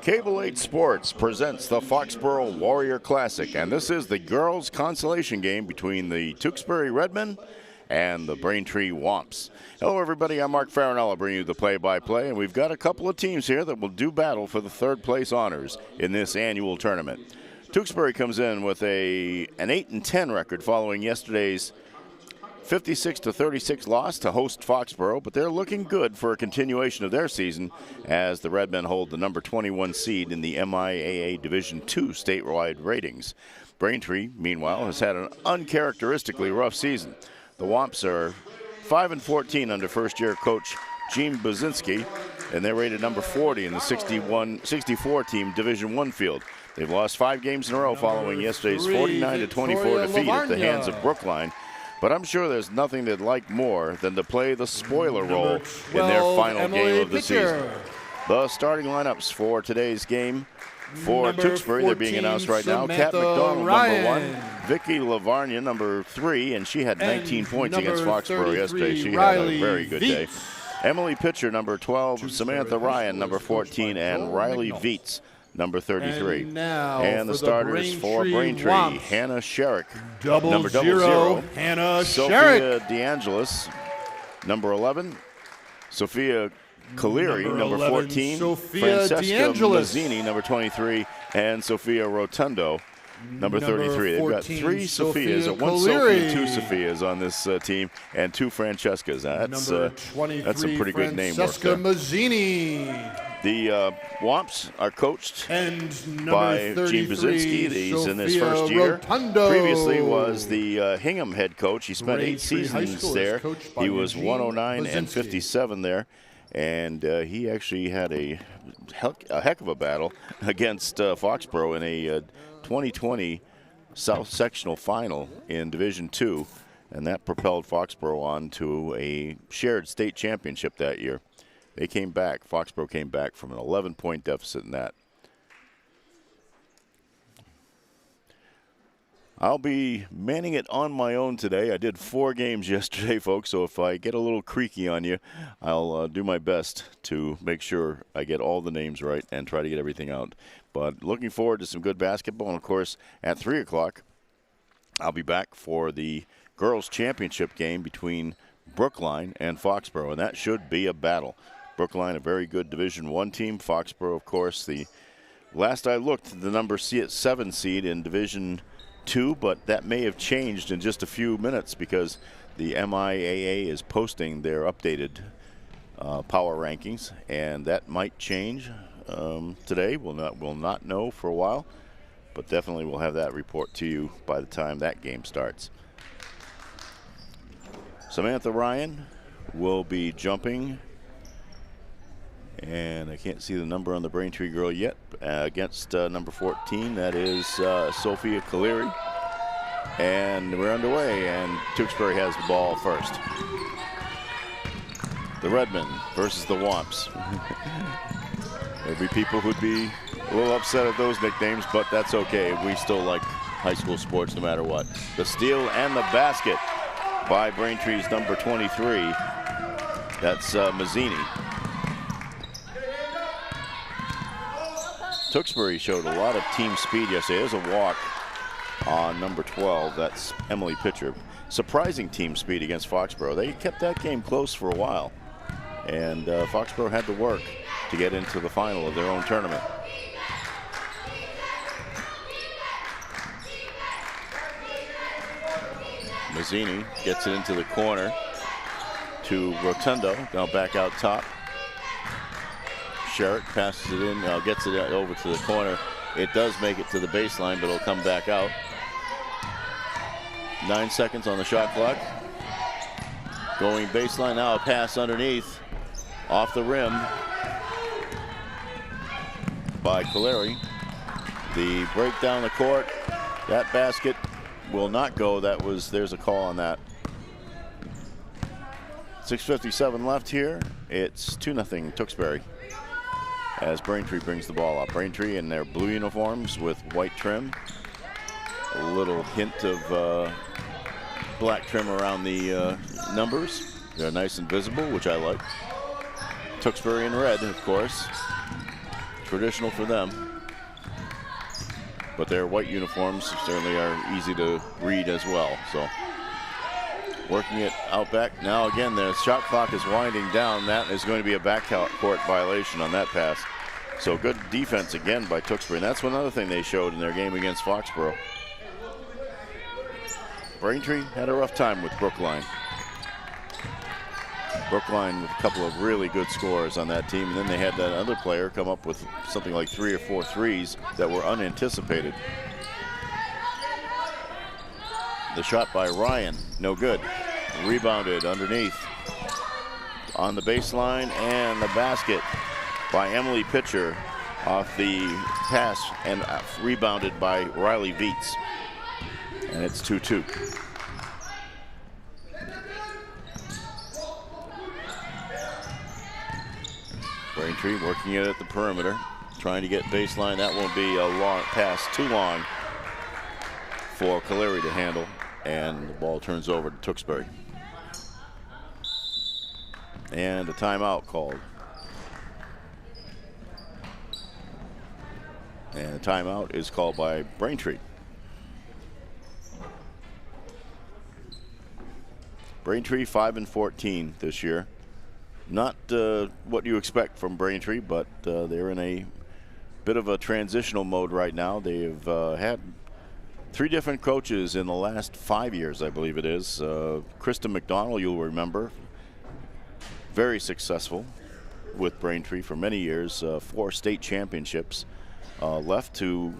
Cable 8 Sports presents the Foxboro Warrior Classic, and this is the girls' consolation game between the Tewksbury Redmen and the Braintree Womps. Hello, everybody. I'm Mark Farinella, bringing you the play-by-play, and we've got a couple of teams here that will do battle for the third-place honors in this annual tournament. Tewksbury comes in with an 8-10 record following yesterday's 56-36 loss to host Foxboro, but they're looking good for a continuation of their season as the Redmen hold the number 21 seed in the MIAA Division II statewide ratings. Braintree, meanwhile, has had an uncharacteristically rough season. The Womps are 5-14 under first-year coach Gene Bazinski, and they're rated number 40 in the 64-team Division I field. They've lost 5 games in a row following yesterday's 49-24 defeat at the hands of Brookline. But I'm sure there's nothing they'd like more than to play the spoiler role in their final game of the season. The starting lineups for today's game for Tewksbury, they're being announced right now. Kat McDonald, number 1. Vicky Lavarnia, number 3, and she had 19 points against Foxboro yesterday. She had a very good day. Emily Pitcher, number 12. Samantha Ryan, number 14. And Riley Vietz, number 33. And the starters for Braintree, Hannah Sherrick, number 00. Hannah Sophia DeAngelis, number 11. Sophia Caleri, number 14. Francesca Mazzini, number 23. And Sophia Rotundo, number 33. They've got 3 Sophias, 1 Sophie and 2 Sophias on this team, and 2 Francescas. That's a pretty good name work there. Mazzini. The Womps are coached by Gene Bazinski. He's in his first year. Previously was the Hingham head coach. He spent 8 seasons there. He was 109 and 57 there. And he actually had a heck of a battle against Foxboro in a 2020 South Sectional Final in Division II. And that propelled Foxboro on to a shared state championship that year. They came back. Foxboro came back from an 11-point deficit in that. I'll be manning it on my own today. I did 4 games yesterday, folks, so if I get a little creaky on you, I'll do my best to make sure I get all the names right and try to get everything out. But looking forward to some good basketball. And, of course, at 3 o'clock, I'll be back for the girls' championship game between Brookline and Foxboro, and that should be a battle. Brookline, a very good Division I team. Foxboro, of course, the last I looked, the number 7 seed in Division II, but that may have changed in just a few minutes because the MIAA is posting their updated power rankings, and that might change today. We'll not know for a while, but definitely we'll have that report to you by the time that game starts. Samantha Ryan will be jumping, and I can't see the number on the Braintree girl yet, against number 14. That is Sophia Caleri. And we're underway, and Tewksbury has the ball first. The Redmen versus the Womps. There'll be people who'd be a little upset at those nicknames, but that's okay. We still like high school sports no matter what. The steal and the basket by Braintree's number 23. That's Mazzini. Tewksbury showed a lot of team speed yesterday. There's a walk on number 12. That's Emily Pitcher. Surprising team speed against Foxboro. They kept that game close for a while. And Foxboro had to work to get into the final of their own tournament. Mazzini gets it into the corner to Rotundo. Now back out top. Sherrick passes it in, gets it over to the corner. It does make it to the baseline, but it'll come back out. 9 seconds on the shot clock. Going baseline now, a pass underneath. Off the rim by Caleri. The break down the court. That basket will not go. There's a call on that. 6:57 left here. It's 2-0 Tewksbury as Braintree brings the ball up. Braintree in their blue uniforms with white trim. A little hint of black trim around the numbers. They're nice and visible, which I like. Tewksbury in red, of course. traditional for them. But their white uniforms certainly are easy to read as well. So working it out back. Now again, the shot clock is winding down. That is going to be a backcourt violation on that pass. So good defense again by Tewksbury. And that's one other thing they showed in their game against Foxboro. Braintree had a rough time with Brookline. Brookline with a couple of really good scores on that team. And then they had that other player come up with something like 3 or 4 threes that were unanticipated. The shot by Ryan, no good. Rebounded underneath on the baseline, and the basket by Emily Pitcher off the pass and rebounded by Riley Viets. And it's 2-2. Braintree working it at the perimeter, trying to get baseline. That won't be a long pass, too long for Caleri to handle, and the ball turns over to Tewksbury. And a timeout called. And a timeout is called by Braintree. Braintree 5-14 this year. Not what you expect from Braintree, but they're in a bit of a transitional mode right now. They've had 3 different coaches in the last 5 years, I believe it is. Krista McDonald, you'll remember, very successful with Braintree for many years, 4 state championships. Left to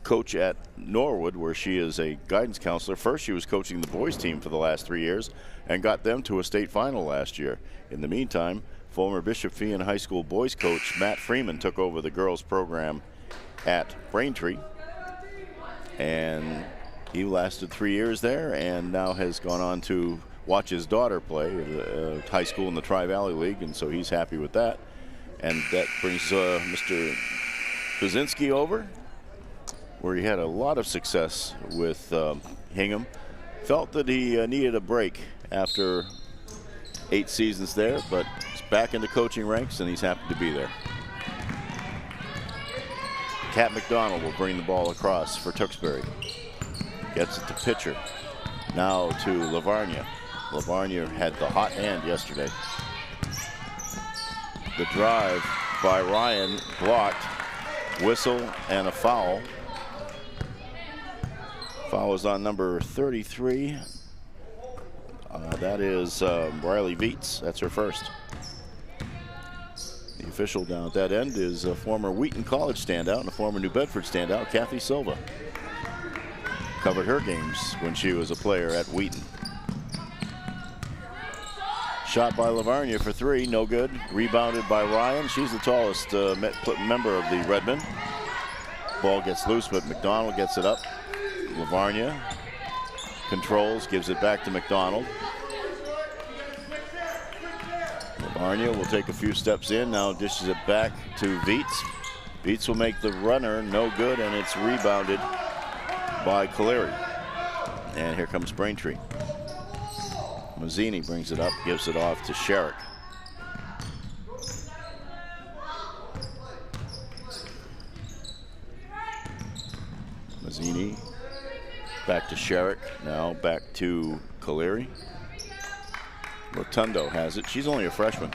coach at Norwood, where she is a guidance counselor. First, she was coaching the boys team for the last 3 years and got them to a state final last year. In the meantime, former Bishop Feehan High School boys coach Matt Freeman took over the girls program at Braintree, and he lasted 3 years there and now has gone on to watch his daughter play at high school in the Tri-Valley League, and so he's happy with that. And that brings Mr. Baczynski over, where he had a lot of success with Hingham. Felt that he needed a break after 8 seasons there, but he's back in the coaching ranks and he's happy to be there. Kat McDonald will bring the ball across for Tewksbury. Gets it to Pitcher. Now to Lavarnia. Lavarnia had the hot hand yesterday. The drive by Ryan blocked. Whistle and a foul. Foul is on number 33. That is Riley Viets. That's her first. The official down at that end is a former Wheaton College standout and a former New Bedford standout, Kathy Silva. Covered her games when she was a player at Wheaton. Shot by Lavarnia for 3, no good. Rebounded by Ryan. She's the tallest member of the Redmen. Ball gets loose, but McDonald gets it up. Lavarnia controls, gives it back to McDonald. Lavarnia will take a few steps in, now dishes it back to Viets. Viets will make the runner, no good, and it's rebounded by Caleri. And here comes Braintree. Mazzini brings it up, gives it off to Sherrick. Mazzini back to Sherrick, now back to Caleri. Rotundo has it. She's only a freshman.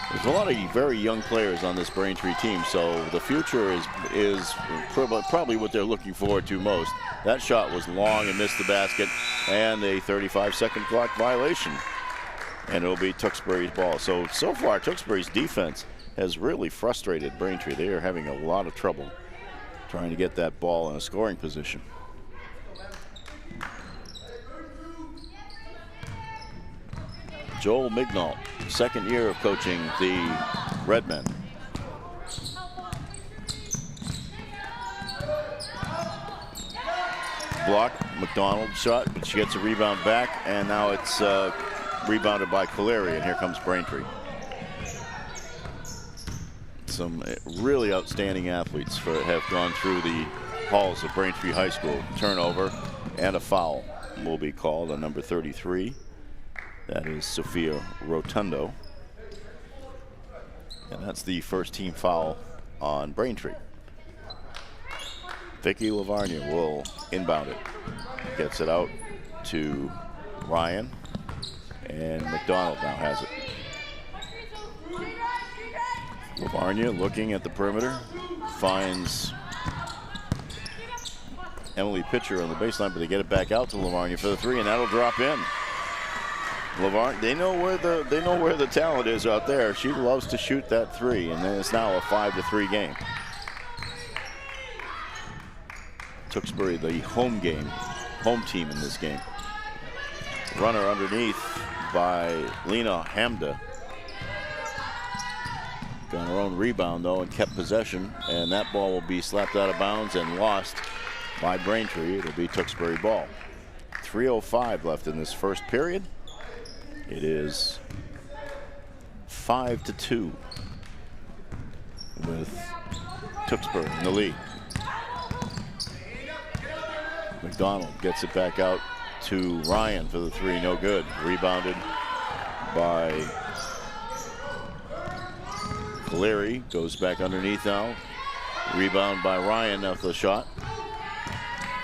There's a lot of very young players on this Braintree team, so the future is probably what they're looking forward to most. That shot was long and missed the basket, and a 35-second clock violation. And it'll be Tewksbury's ball. So far, Tewksbury's defense has really frustrated Braintree. They are having a lot of trouble trying to get that ball in a scoring position. Joel Mignall, second year of coaching the Redmen. Block, McDonald shot, but she gets a rebound back, and now it's rebounded by Caleri, and here comes Braintree. Some really outstanding athletes have gone through the halls of Braintree High School. Turnover and a foul will be called on number 33. That is Sophia Rotundo. And that's the first team foul on Braintree. Vicky Lavarnia will inbound it. Gets it out to Ryan. And McDonald now has it. Lavarnia looking at the perimeter. Finds Emily Pitcher on the baseline, but they get it back out to Lavarnia for the three, and that'll drop in. Lavarnia, they know where the talent is out there. She loves to shoot that three, and then it's now a 5-3 game. Tewksbury, the home team in this game. Runner underneath by Lena Hamda. Got her own rebound though and kept possession, and that ball will be slapped out of bounds and lost by Braintree. It'll be Tewksbury ball. 3:05 left in this first period. It is 5-2 with Tewksbury in the lead. McDonald gets it back out to Ryan for the three, no good. Rebounded by Leary, goes back underneath now. Rebound by Ryan after the shot.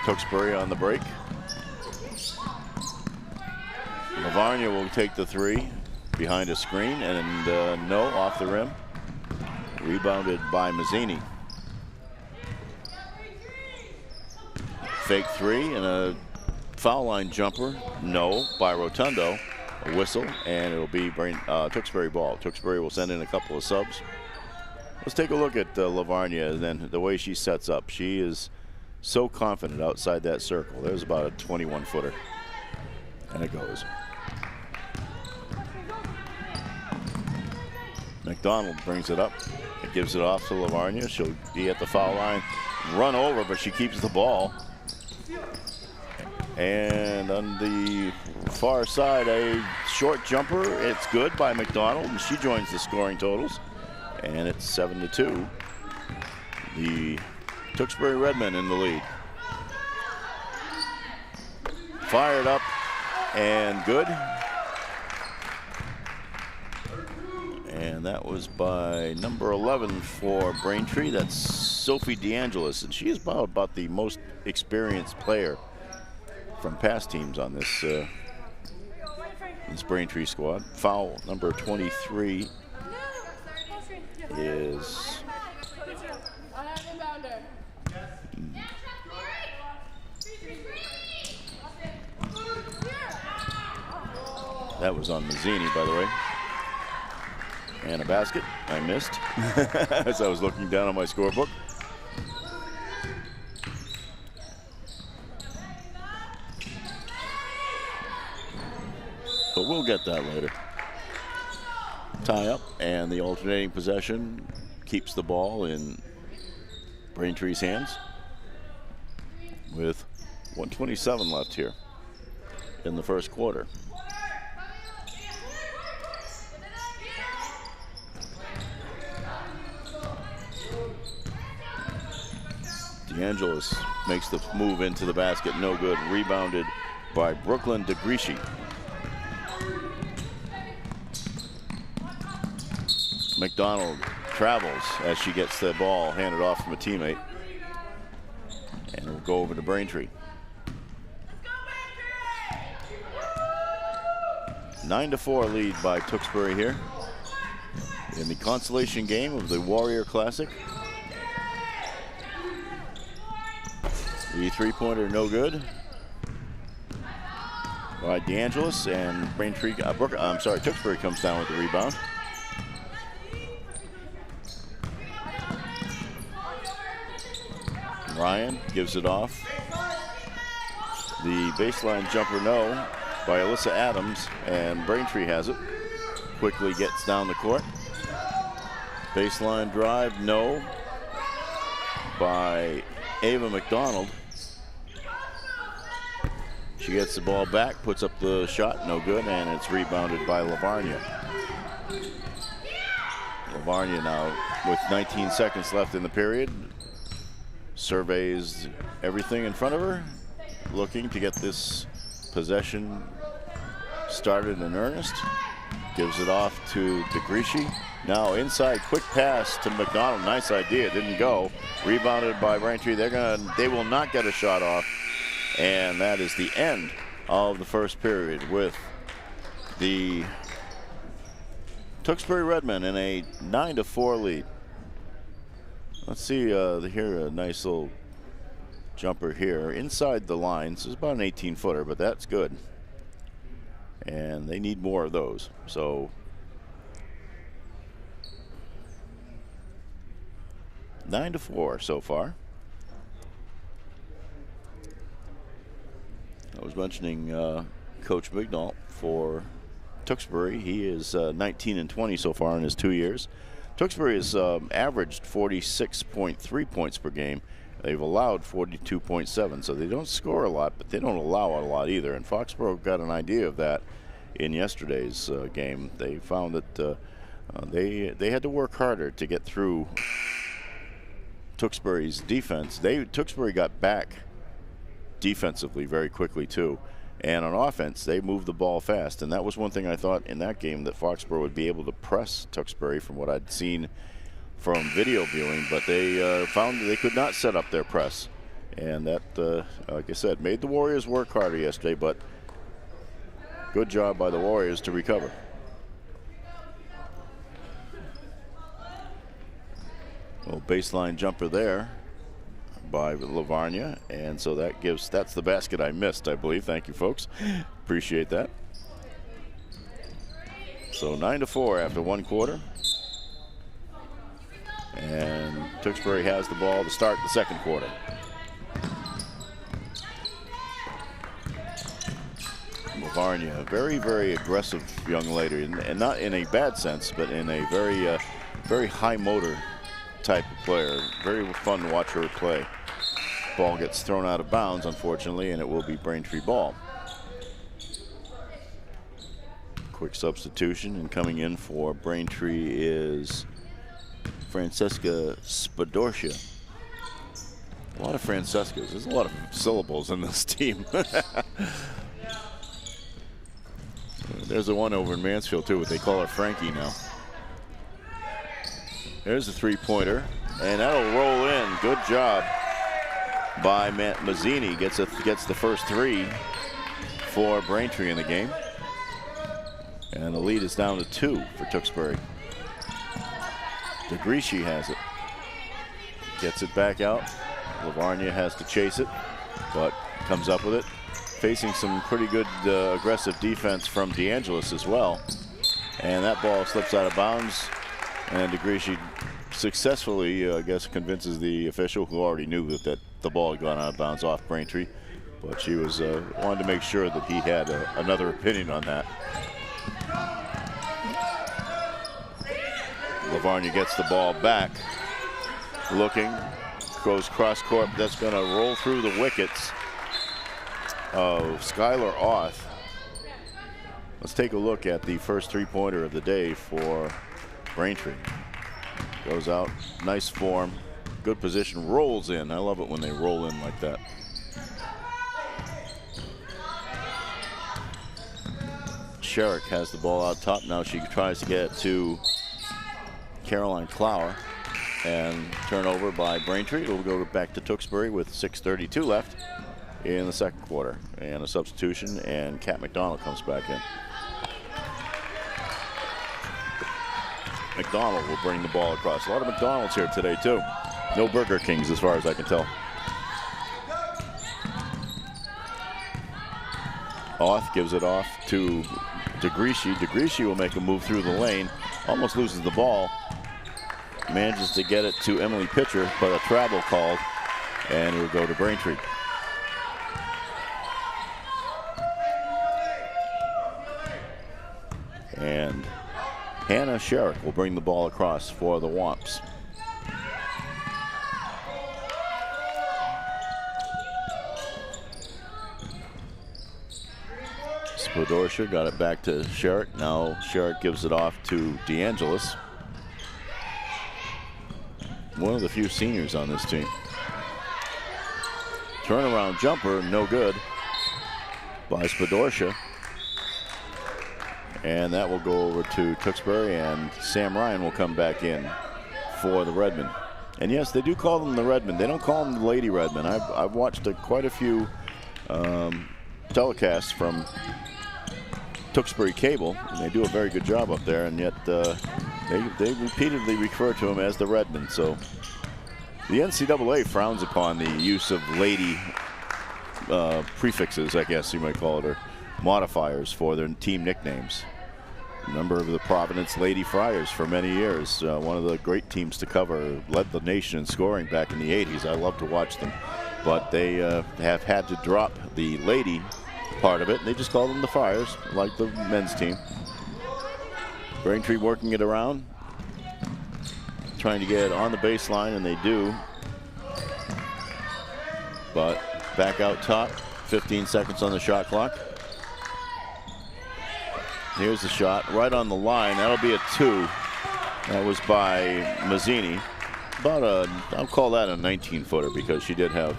Tewksbury on the break. Lavarnia will take the three behind a screen, and no, off the rim. Rebounded by Mazzini. Fake three and a foul line jumper, no, by Rotundo. A whistle, and it'll be Tewksbury ball. Tewksbury will send in a couple of subs. Let's take a look at Lavarnia and then the way she sets up. She is so confident outside that circle. There's about a 21-footer, and it goes. McDonald brings it up. It gives it off to Lavarnia. She'll be at the foul line, run over, but she keeps the ball. And on the far side, a short jumper. It's good by McDonald, and she joins the scoring totals. And it's 7-2. The Tewksbury Redmen in the lead. Fired up and good. And that was by number 11 for Braintree. That's Sophie DeAngelis, and she is about the most experienced player from past teams on this Braintree squad. Foul number 23 is that was on Mazzini, by the way. And a basket I missed as I was looking down on my scorebook. But we'll get that later. Tie up, and the alternating possession keeps the ball in Braintree's hands with 1:27 left here in the first quarter. DeAngelis makes the move into the basket, no good. Rebounded by Brooklyn DeGrischi. McDonald travels as she gets the ball handed off from a teammate. And it will go over to Braintree. 9-4 lead by Tewksbury here in the consolation game of the Warrior Classic. The three-pointer no good by DeAngelis, and Tewksbury comes down with the rebound. Ryan gives it off. The baseline jumper no by Alyssa Adams, and Braintree has it. Quickly gets down the court. Baseline drive no by Ava McDonald. She gets the ball back, puts up the shot, no good, and it's rebounded by Lavarnia. Lavarnia now with 19 seconds left in the period surveys everything in front of her, looking to get this possession started in earnest. gives it off to DeGrishy. Now inside, quick pass to McDonald. Nice idea, didn't go. Rebounded by Braintree. They will not get a shot off. And that is the end of the first period with the Tewksbury Redmen in a 9-4 lead. Let's see here, a nice little jumper here inside the lines. It's about an 18-footer, but that's good. And they need more of those. So 9-4 so far. I was mentioning Coach Mignault for Tewksbury. He is 19-20 so far in his 2 years. Tewksbury has averaged 46.3 points per game. They've allowed 42.7, so they don't score a lot, but they don't allow a lot either. And Foxboro got an idea of that in yesterday's game. They found that they had to work harder to get through Tewksbury's defense. Tewksbury got back defensively very quickly too, and on offense they moved the ball fast, and that was one thing I thought in that game, that Foxboro would be able to press Tewksbury from what I'd seen from video viewing, but they found that they could not set up their press, and that like I said, made the Warriors work harder yesterday, but good job by the Warriors to recover. Little baseline jumper there by Lavarnia, and so that's the basket I missed, I believe. Thank you, folks. Appreciate that. So 9-4 after one quarter. And Tewksbury has the ball to start the second quarter. Lavarnia, a very, very aggressive young lady, and not in a bad sense, but in a very high motor type of player. Very fun to watch her play. Ball gets thrown out of bounds, unfortunately, and it will be Braintree ball. Quick substitution, and coming in for Braintree is Francesca Spadorcia. A lot of Francescas. There's a lot of syllables in this team. There's the one over in Mansfield too, but they call her Frankie now. There's a three-pointer, and that'll roll in. Good job by Mazzini. Gets the first three for Braintree in the game. And the lead is down to 2 for Tewksbury. DeGrishy has it. Gets it back out. Lavarnia has to chase it, but comes up with it. Facing some pretty good aggressive defense from DeAngelis as well. And that ball slips out of bounds. And DeGrishy successfully, I guess, convinces the official, who already knew that the ball had gone out of bounds off Braintree. But she was wanted to make sure that he had another opinion on that. Lavarnia gets the ball back, looking, goes cross court. That's going to roll through the wickets of Skylar Auth. Let's take a look at the first three-pointer of the day for Braintree. Goes out, nice form, good position, rolls in. I love it when they roll in like that. Sherrick has the ball out top. Now she tries to get it to Caroline Clower, and turnover by Braintree. It'll go back to Tewksbury with 6:32 left in the second quarter. And a substitution, and Kat McDonald comes back in. McDonald will bring the ball across. A lot of McDonald's here today too. No Burger Kings as far as I can tell. Auth gives it off to DeGrishy. DeGrishy will make a move through the lane. Almost loses the ball. Manages to get it to Emily Pitcher, but a travel called, and it will go to Braintree. And Hannah Sherrick will bring the ball across for the Womps. Spadorcia got it back to Sherrick. Now Sherrick gives it off to DeAngelis. One of the few seniors on this team. Turnaround jumper, no good by Spadorcia. And that will go over to Tewksbury, and Sam Ryan will come back in for the Redmen. And yes, they do call them the Redmen. They don't call them the Lady Redmen. I've watched quite a few telecasts from Tewksbury Cable, and they do a very good job up there, and yet they repeatedly refer to them as the Redmen. So the NCAA frowns upon the use of lady prefixes, I guess you might call it, or modifiers for their team nicknames. A member of the Providence Lady Friars for many years, one of the great teams to cover, led the nation in scoring back in the 80s. I love to watch them, but they have had to drop the lady part of it. They just call them the Friars, like the men's team. Braintree working it around, trying to get it on the baseline, and they do. But back out top, 15 seconds on the shot clock. Here's the shot, right on the line. That'll be a 2. That was by Mazzini. About I'll call that a 19-footer, because she did have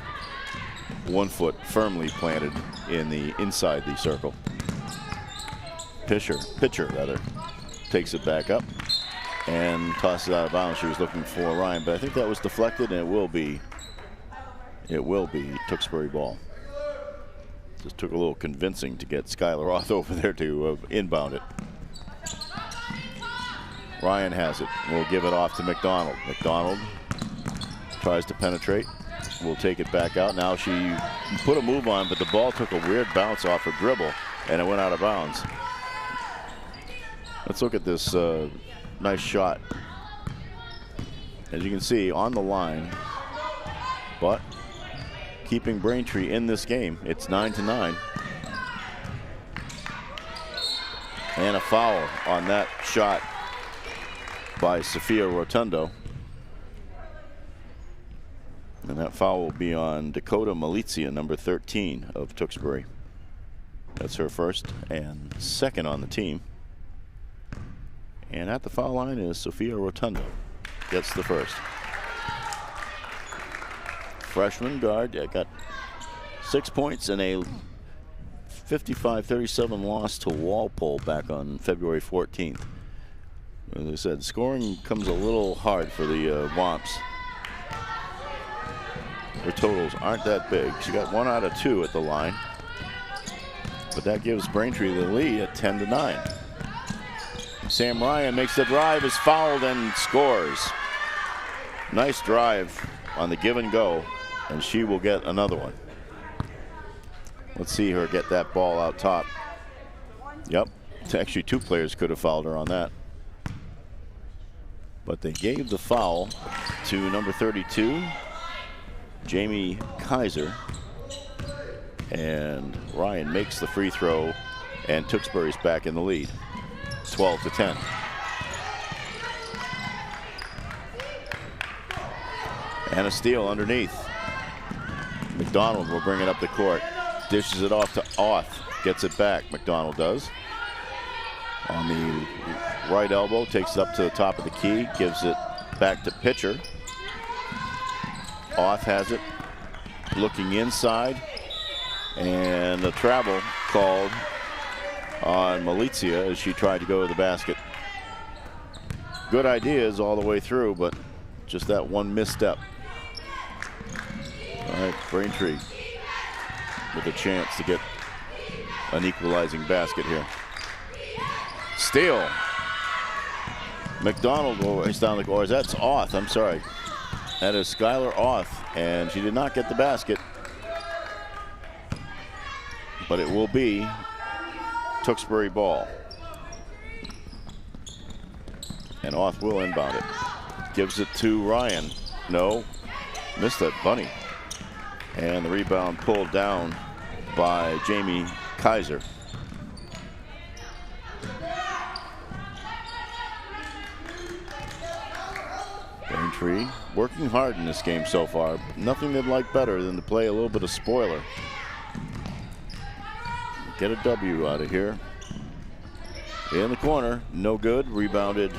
1 foot firmly planted in the inside the circle. Pitcher takes it back up and tosses it out of bounds. She was looking for Ryan, but I think that was deflected, and it will be Tewksbury ball. Just took a little convincing to get Skylar Roth over there to inbound it. Ryan has it. We'll give it off to McDonald. McDonald tries to penetrate. We'll take it back out. Now she put a move on, but the ball took a weird bounce off her dribble, and it went out of bounds. Let's look at this nice shot. As you can see, on the line, but keeping Braintree in this game. It's 9-9. And a foul on that shot by Sophia Rotundo. And that foul will be on Dakota Malizia, number 13 of Tewksbury. That's her first and second on the team. And at the foul line is Sophia Rotundo. Gets the first. Freshman guard got 6 points in a 55-37 loss to Walpole back on February 14th. As I said, scoring comes a little hard for the Womps. Their totals aren't that big. She got 1 out of 2 at the line, but that gives Braintree the lead at 10-9. Sam Ryan makes the drive, is fouled, and scores. Nice drive on the give and go, and she will get another one. Let's see her get that ball out top. Yep, actually 2 players could have fouled her on that. But they gave the foul to number 32, Jamie Kaiser. And Ryan makes the free throw, and Tewksbury's back in the lead, 12-10. And a steal underneath. McDonald will bring it up the court. Dishes it off to Auth. Gets it back. McDonald does. On the right elbow. Takes it up to the top of the key. Gives it back to Pitcher. Auth has it. Looking inside. And a travel called on Malizia as she tried to go to the basket. Good ideas all the way through, but just that one misstep. All right, Braintree with a chance to get an equalizing basket here. Steal. McDonald will race down the court. That's Auth, I'm sorry. That is Skylar Auth, and she did not get the basket. But it will be Tewksbury ball. And Auth will inbound it. Gives it to Ryan. No, missed that bunny. And the rebound pulled down by Jamie Kaiser. Braintree working hard in this game so far. Nothing they'd like better than to play a little bit of spoiler. Get a W out of here. In the corner, no good. Rebounded.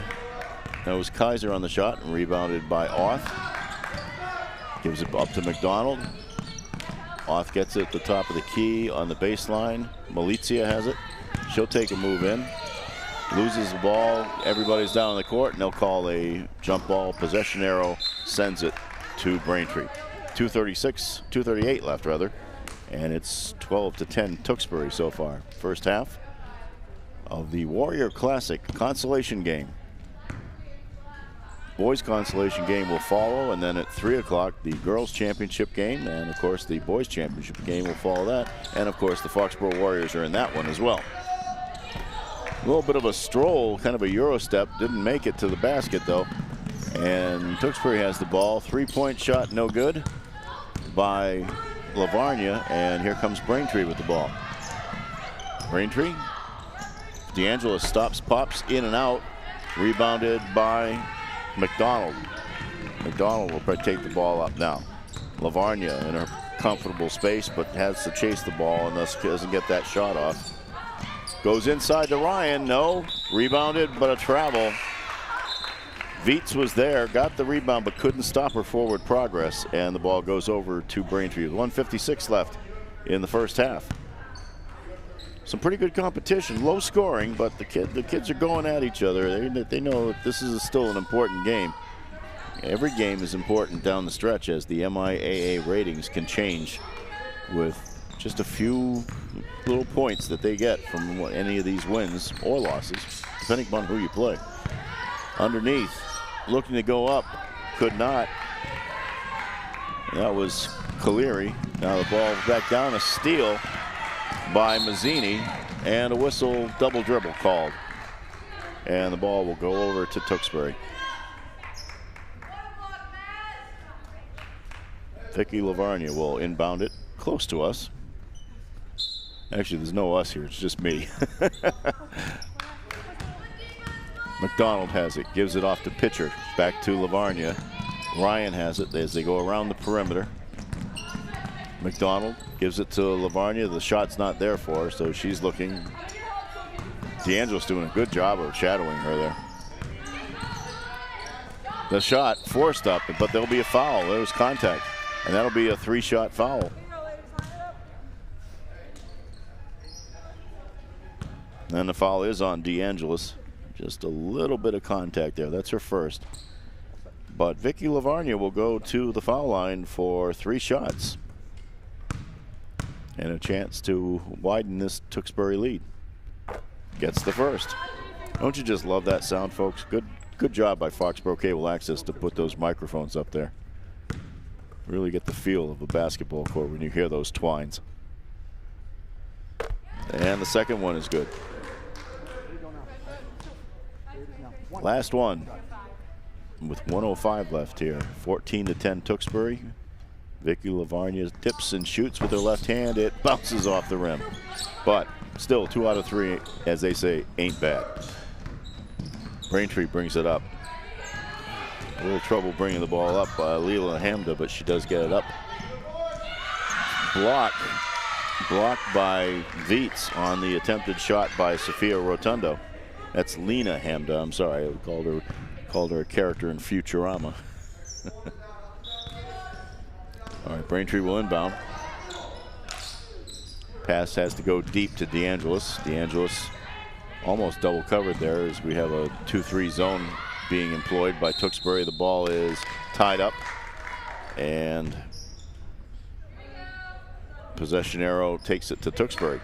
That was Kaiser on the shot, and rebounded by Auth. Gives it up to McDonald. Auth gets it at the top of the key on the baseline. Malizia has it. She'll take a move in. loses the ball. Everybody's down on the court, and they'll call a jump ball. Possession arrow sends it to Braintree. 2:38 left, rather. And it's 12-10 Tewksbury so far. First half of the Warrior Classic consolation game. Boys consolation game will follow, and then at 3 o'clock the girls championship game, and of course the boys championship game will follow that, and of course the Foxboro Warriors are in that one as well. A little bit of a stroll, kind of a Euro step, didn't make it to the basket though, and Tewksbury has the ball. 3-point shot, no good by Lavarnia, and here comes Braintree with the ball. Braintree, DeAngelis stops, pops in and out, rebounded by McDonald. McDonald will take the ball up now. Lavarnia in her comfortable space, but has to chase the ball and thus doesn't get that shot off. Goes inside to Ryan, no. Rebounded, but a travel. Viets was there, got the rebound, but couldn't stop her forward progress, and the ball goes over to Braintree. 1:56 left in the first half. Some pretty good competition, low scoring, but the kids are going at each other. They know that this is still an important game. Every game is important down the stretch, as the MIAA ratings can change with just a few little points that they get from any of these wins or losses, depending upon who you play. Underneath, looking to go up, could not. That was Caleri. Now the ball back down, a steal by Mazzini, and a whistle, double dribble called. And the ball will go over to Tewksbury. Vicky Lavarnia will inbound it close to us. Actually, there's no us here, it's just me. McDonald has it, gives it off to pitcher, back to Lavarnia. Ryan has it as they go around the perimeter. McDonald gives it to Lavarnia. The shot's not there for her, so she's looking. DeAngelis doing a good job of shadowing her there. The shot forced up, but there'll be a foul. There was contact, and that'll be a 3-shot foul. And the foul is on DeAngelis. Just a little bit of contact there. That's her first. But Vicky Lavarnia will go to the foul line for 3 shots. And a chance to widen this Tewksbury lead. Gets the first. Don't you just love that sound, folks? Good job by Foxboro Cable Access to put those microphones up there. Really get the feel of a basketball court when you hear those twines. And the second one is good. Last one with 1:05 left here. 14-10 Tewksbury. Vicky Lavarnia dips and shoots with her left hand. It bounces off the rim. But still, 2 out of 3, as they say, ain't bad. Braintree brings it up. A little trouble bringing the ball up by Leela Hamda, but she does get it up. Blocked by Viets on the attempted shot by Sophia Rotundo. That's Lena Hamda. I'm sorry, I called her a character in Futurama. All right, Braintree will inbound. Pass has to go deep to DeAngelis. DeAngelis almost double covered there as we have a 2-3 zone being employed by Tewksbury. The ball is tied up, and possession arrow takes it to Tewksbury.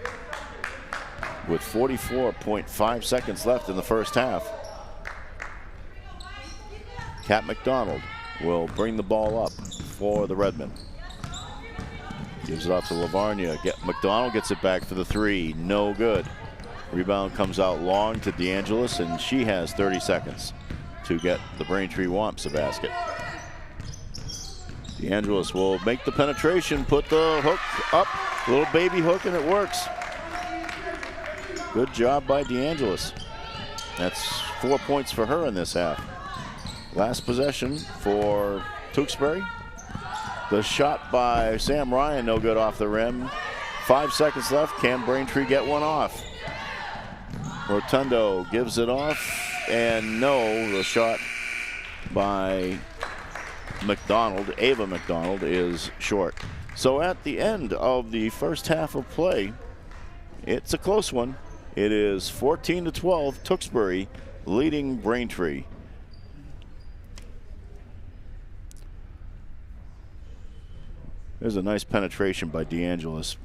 With 44.5 seconds left in the first half, Kat McDonald will bring the ball up for the Redmen. Gives it off to Lavarnia. McDonald gets it back for the 3. No good. Rebound comes out long to DeAngelis, and she has 30 seconds to get the Braintree Womps a basket. DeAngelis will make the penetration, put the hook up, little baby hook, and it works. Good job by DeAngelis. That's 4 points for her in this half. Last possession for Tewksbury. The shot by Sam Ryan, no good off the rim. 5 seconds left. Can Braintree get one off? Rotundo gives it off, and no, the shot by McDonald, Ava McDonald, is short. So at the end of the first half of play, it's a close one. It is 14-12, Tewksbury leading Braintree. There's a nice penetration by DeAngelis.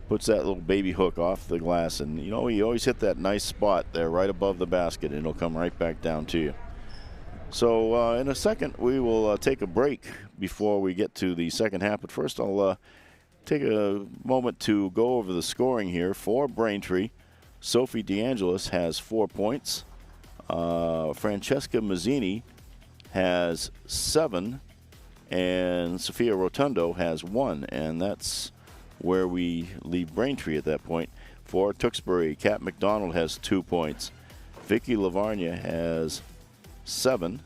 Puts that little baby hook off the glass, and you know, you always hit that nice spot there right above the basket, and it'll come right back down to you. So in a second, we will take a break before we get to the second half. But first, I'll take a moment to go over the scoring here for Braintree. Sophie DeAngelis has 4 points. Francesca Mazzini has 7. And Sophia Rotundo has 1. And that's where we leave Braintree at that point. For Tewksbury, Kat McDonald has 2 points. Vicky Lavarnia has 7.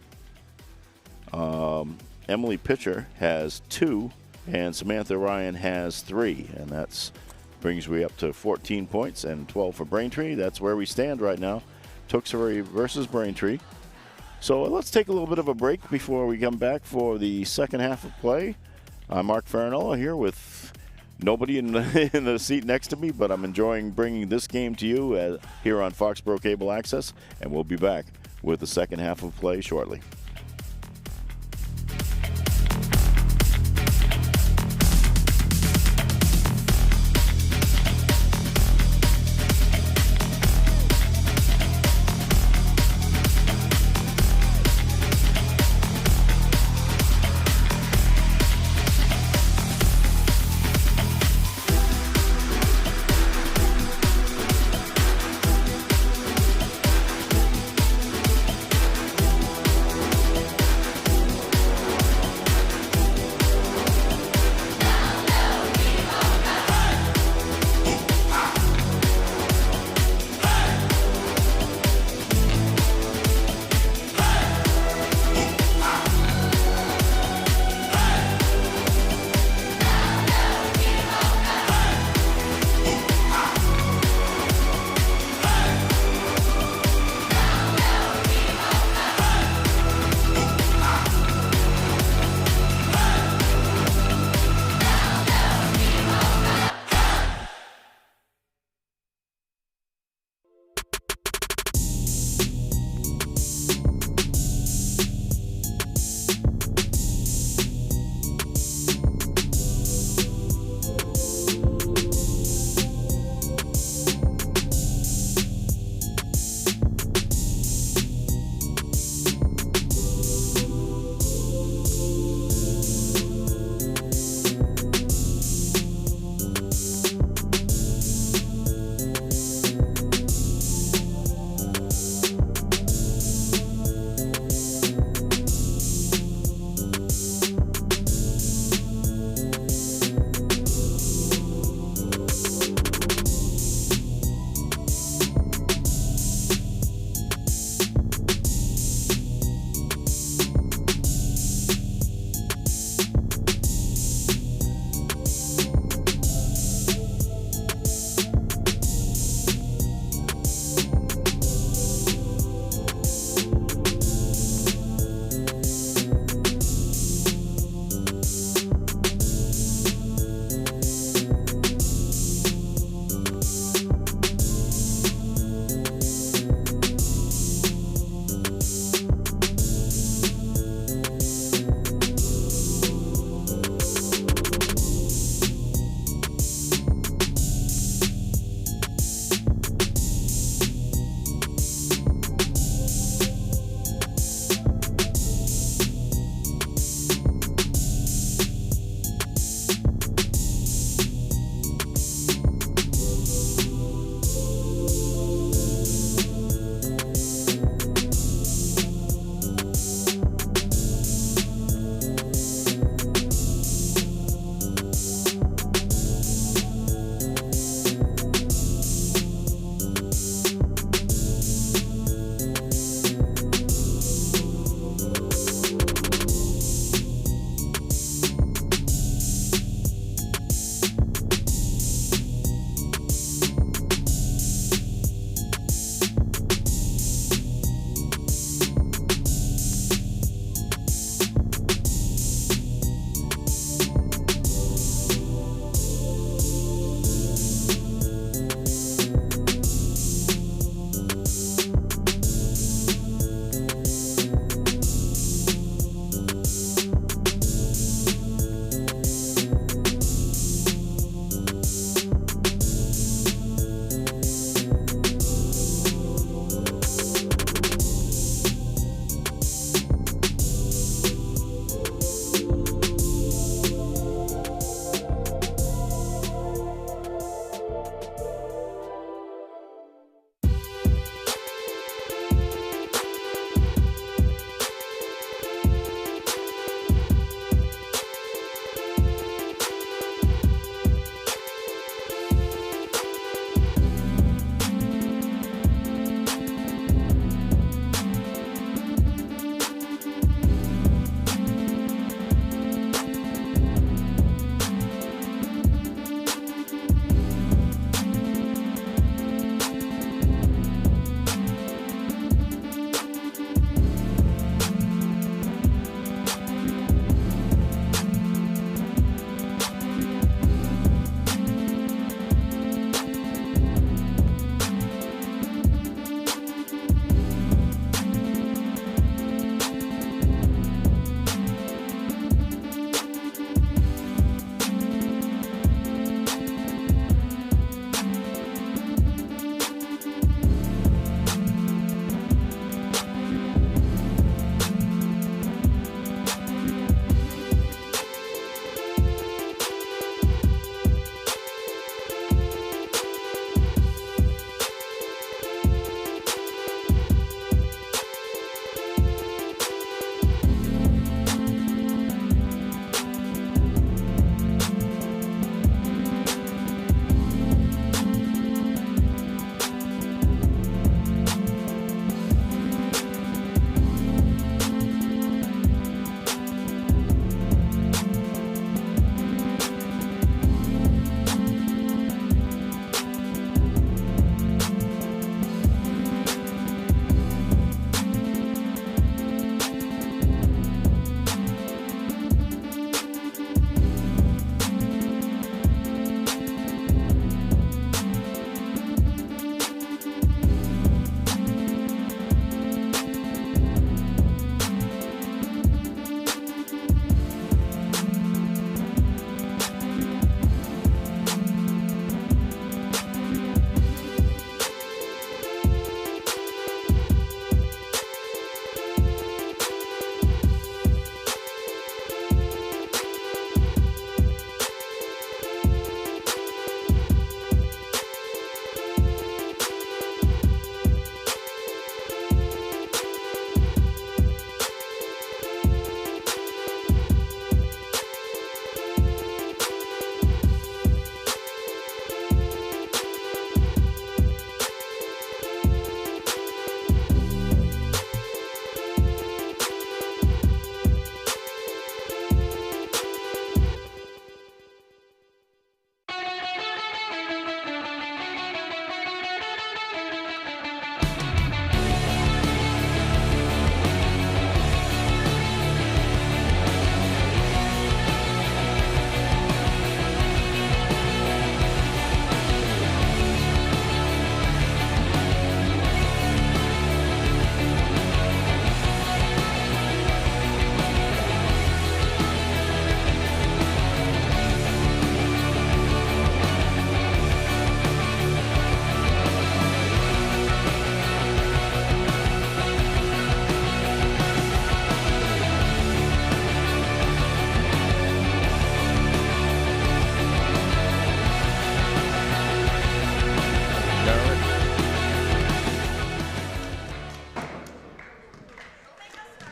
Emily Pitcher has 2. And Samantha Ryan has 3. And that's brings me up to 14 points and 12 for Braintree. That's where we stand right now. Tewksbury versus Braintree. So let's take a little bit of a break before we come back for the second half of play. I'm Mark Farinola here with nobody in the seat next to me, but I'm enjoying bringing this game to you here on Foxboro Cable Access, and we'll be back with the second half of play shortly.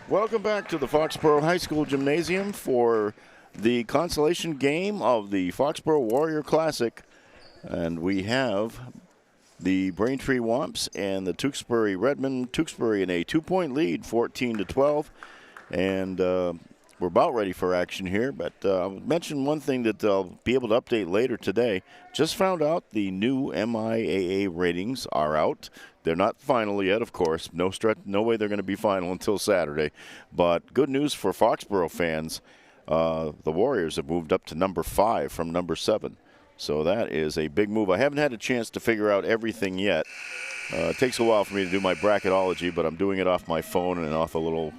Welcome back to the Foxboro High School Gymnasium for the consolation game of the Foxboro Warrior Classic. And we have the Braintree Womps and the Tewksbury Redmen. Tewksbury in a 2-point lead, 14-12. And we're about ready for action here, but I'll mention one thing that I'll be able to update later today. Just found out the new MIAA ratings are out. They're not final yet, of course. No way they're going to be final until Saturday. But good news for Foxboro fans. The Warriors have moved up to number 5 from number 7. So that is a big move. I haven't had a chance to figure out everything yet. It takes a while for me to do my bracketology, but I'm doing it off my phone and off a little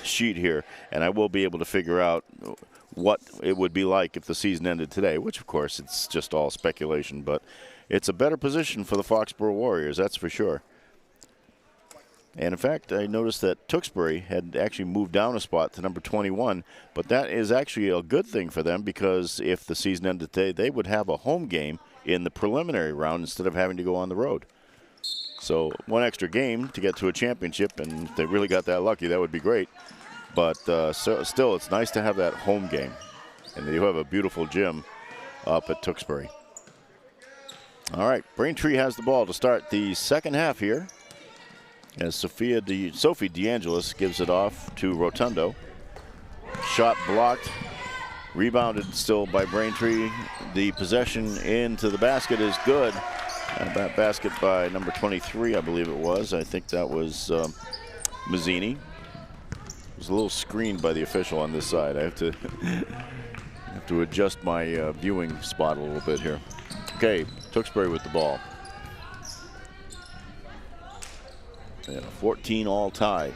sheet here. And I will be able to figure out what it would be like if the season ended today, which, of course, it's just all speculation. But it's a better position for the Foxboro Warriors, that's for sure. And, in fact, I noticed that Tewksbury had actually moved down a spot to number 21, but that is actually a good thing for them because if the season ended today, they would have a home game in the preliminary round instead of having to go on the road. So one extra game to get to a championship, and if they really got that lucky, that would be great. But still, it's nice to have that home game. And they do have a beautiful gym up at Tewksbury. All right, Braintree has the ball to start the second half here. As Sophie DeAngelis gives it off to Rotundo. Shot blocked. Rebounded still by Braintree. The possession into the basket is good. That basket by number 23, I believe it was. I think that was Mazzini. It was a little screened by the official on this side. I have to adjust my viewing spot a little bit here. Okay, Tewksbury with the ball. And a 14-all tie.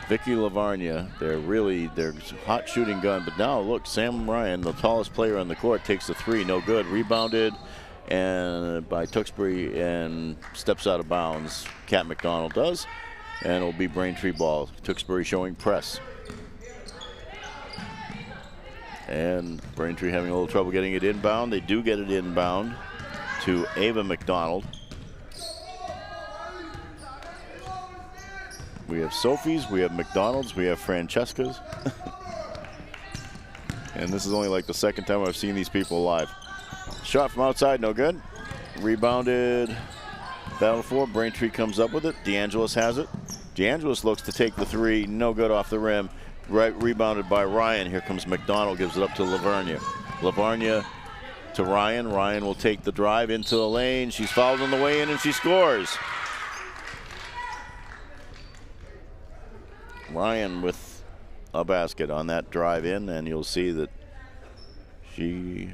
Vicky Lavarnia, they're hot shooting gun, but now look, Sam Ryan, the tallest player on the court, takes the three, no good. Rebounded and by Tewksbury and steps out of bounds. Kat McDonald does, and it'll be Braintree ball. Tewksbury showing press. And Braintree having a little trouble getting it inbound. They do get it inbound to Ava McDonald. We have Sophie's, we have McDonald's, we have Francesca's. And this is only like the second time I've seen these people live. Shot from outside, no good. Rebounded, battle for. Braintree comes up with it. DeAngelis has it. DeAngelis looks to take the three, no good off the rim. Right, rebounded by Ryan. Here comes McDonald, gives it up to Lavarnia. Lavarnia to Ryan. Ryan will take the drive into the lane. She's fouled on the way in and she scores. Ryan with a basket on that drive in, and you'll see that she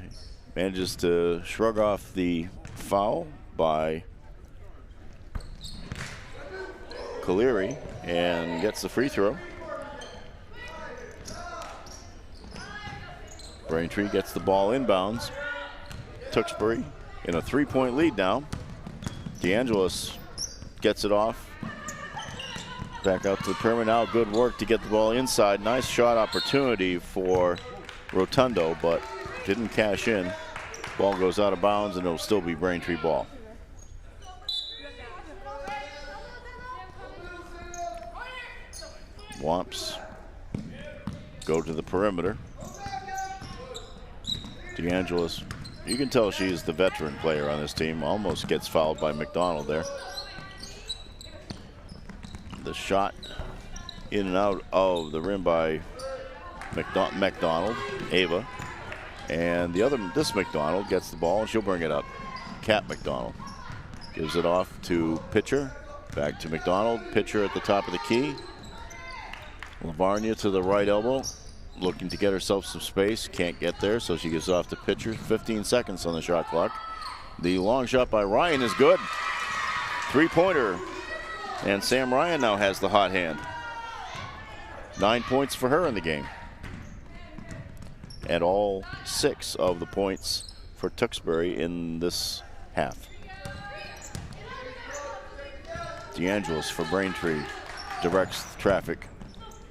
manages to shrug off the foul by Caleri and gets the free throw. Braintree gets the ball inbounds. Tewksbury in a 3-point lead now. DeAngelis gets it off. Back out to the perimeter now. Good work to get the ball inside. Nice shot opportunity for Rotundo, but didn't cash in. Ball goes out of bounds, and it'll still be Braintree ball. Womps go to the perimeter. DeAngelis, you can tell she's the veteran player on this team. Almost gets fouled by McDonald there. The shot in and out of the rim by McDonald, Ava. And this McDonald gets the ball and she'll bring it up. Kat McDonald gives it off to Pitcher. Back to McDonald. Pitcher at the top of the key. Lavarnia to the right elbow. Looking to get herself some space. Can't get there, so she gives off to Pitcher. 15 seconds on the shot clock. The long shot by Ryan is good. 3-pointer. And Sam Ryan now has the hot hand. 9 points for her in the game. And all 6 of the points for Tewksbury in this half. DeAngelis for Braintree. Directs the traffic.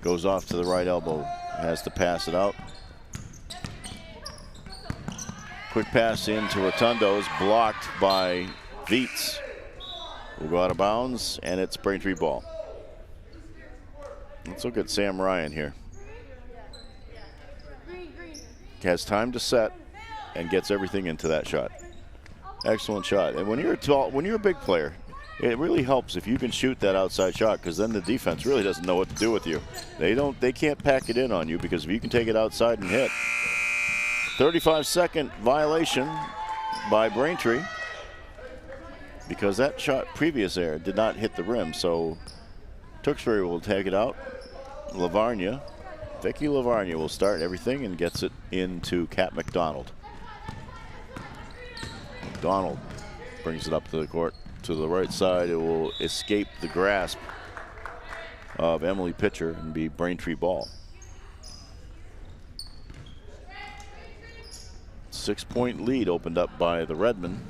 Goes off to the right elbow. Has to pass it out. Quick pass into Rotundo is blocked by Viets. Will go out of bounds, and it's Braintree ball. Let's look at Sam Ryan here. Has time to set and gets everything into that shot. Excellent shot. And when you're a big player, it really helps if you can shoot that outside shot, because then the defense really doesn't know what to do with you. They can't pack it in on you, because if you can take it outside and hit. 35-second violation by Braintree, because that shot previous there did not hit the rim. So Tewksbury will take it out. Vicky Lavarnia will start everything and gets it into Kat McDonald. McDonald brings it up to the court. To the right side, it will escape the grasp of Emily Pitcher and be Braintree ball. 6-point lead opened up by the Redmen,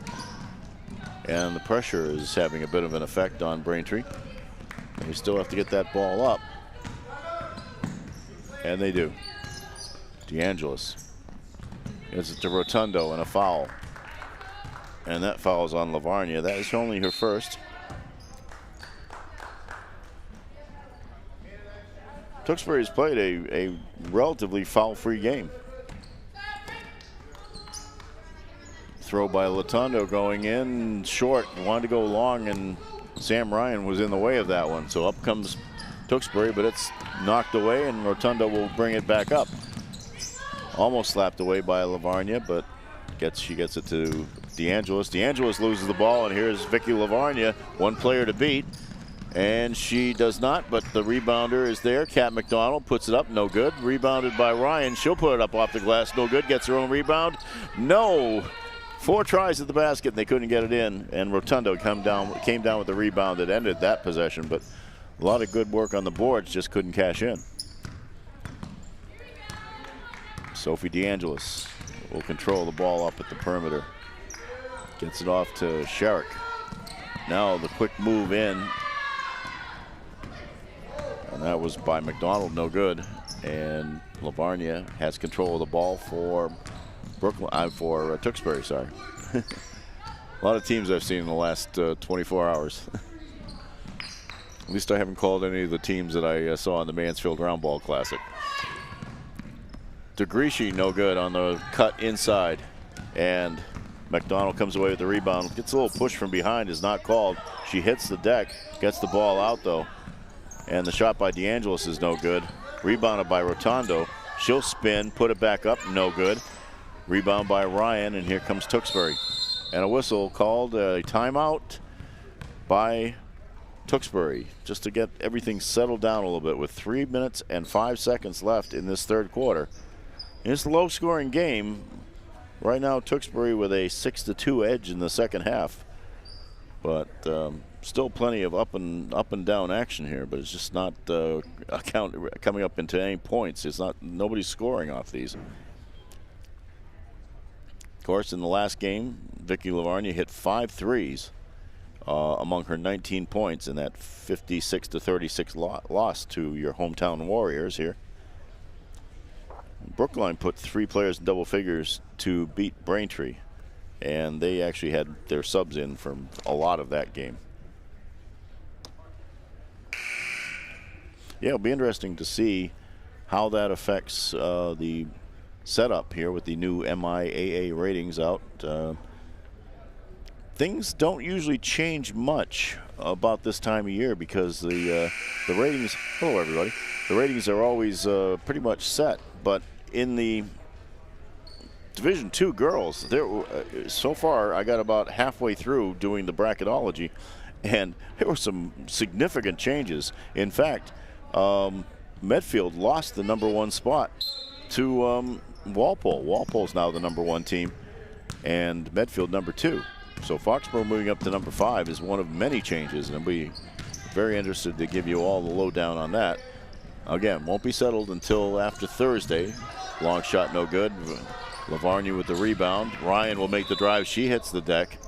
and the pressure is having a bit of an effect on Braintree. They still have to get that ball up, and they do. DeAngelis gives it to Rotundo, and a foul. And that foul is on Lavarnia. That is only her first. Tewksbury has played a relatively foul-free game. Throw by Rotundo going in short. Wanted to go long, and Sam Ryan was in the way of that one. So up comes Tewksbury, but it's knocked away, and Rotundo will bring it back up. Almost slapped away by Lavarnia, but she gets it to DeAngelis. DeAngelis loses the ball, and here's Vicky Lavarnia, one player to beat. And she does not, but the rebounder is there. Kat McDonald puts it up, no good. Rebounded by Ryan. She'll put it up off the glass, no good. Gets her own rebound, no. 4 tries at the basket, and they couldn't get it in. And Rotundo came down with the rebound that ended that possession, but a lot of good work on the boards, just couldn't cash in. Sophie DeAngelis will control the ball up at the perimeter. Gets it off to Sherrick. Now the quick move in. And that was by McDonald, no good. And Lavarnia has control of the ball for Tewksbury, sorry. A lot of teams I've seen in the last 24 hours. At least I haven't called any of the teams that I saw in the Mansfield Ground Ball Classic. DeGrishy, no good on the cut inside. And McDonald comes away with the rebound. Gets a little push from behind, is not called. She hits the deck, gets the ball out though. And the shot by DeAngelis is no good. Rebounded by Rotundo. She'll spin, put it back up, no good. Rebound by Ryan, and here comes Tewksbury. And a whistle called, a timeout by Tewksbury, just to get everything settled down a little bit with 3 minutes and 5 seconds left in this third quarter. In this low-scoring game, right now Tewksbury with a 6-2 edge in the second half, but still plenty of up and down action here. But it's just not coming up into any points. It's not, nobody's scoring off these. Of course, in the last game, Vicky Lavarnia hit 5 threes among her 19 points in that 56-36 loss to your hometown Warriors here. Brookline put 3 players in double figures to beat Braintree, and they actually had their subs in from a lot of that game. Yeah, it'll be interesting to see how that affects the setup here with the new MIAA ratings out. Things don't usually change much about this time of year, because the ratings, hello everybody, the ratings are always pretty much set. But in the Division II girls, so far I got about halfway through doing the bracketology, and there were some significant changes. In fact, Medfield lost the #1 spot to Walpole. Walpole's now the #1 team, and Medfield #2. So Foxboro moving up to #5 is one of many changes, and I'll be very interested to give you all the lowdown on that. Again, won't be settled until after Thursday. Long shot, no good. Lavarnia with the rebound. Ryan will make the drive. She hits the deck,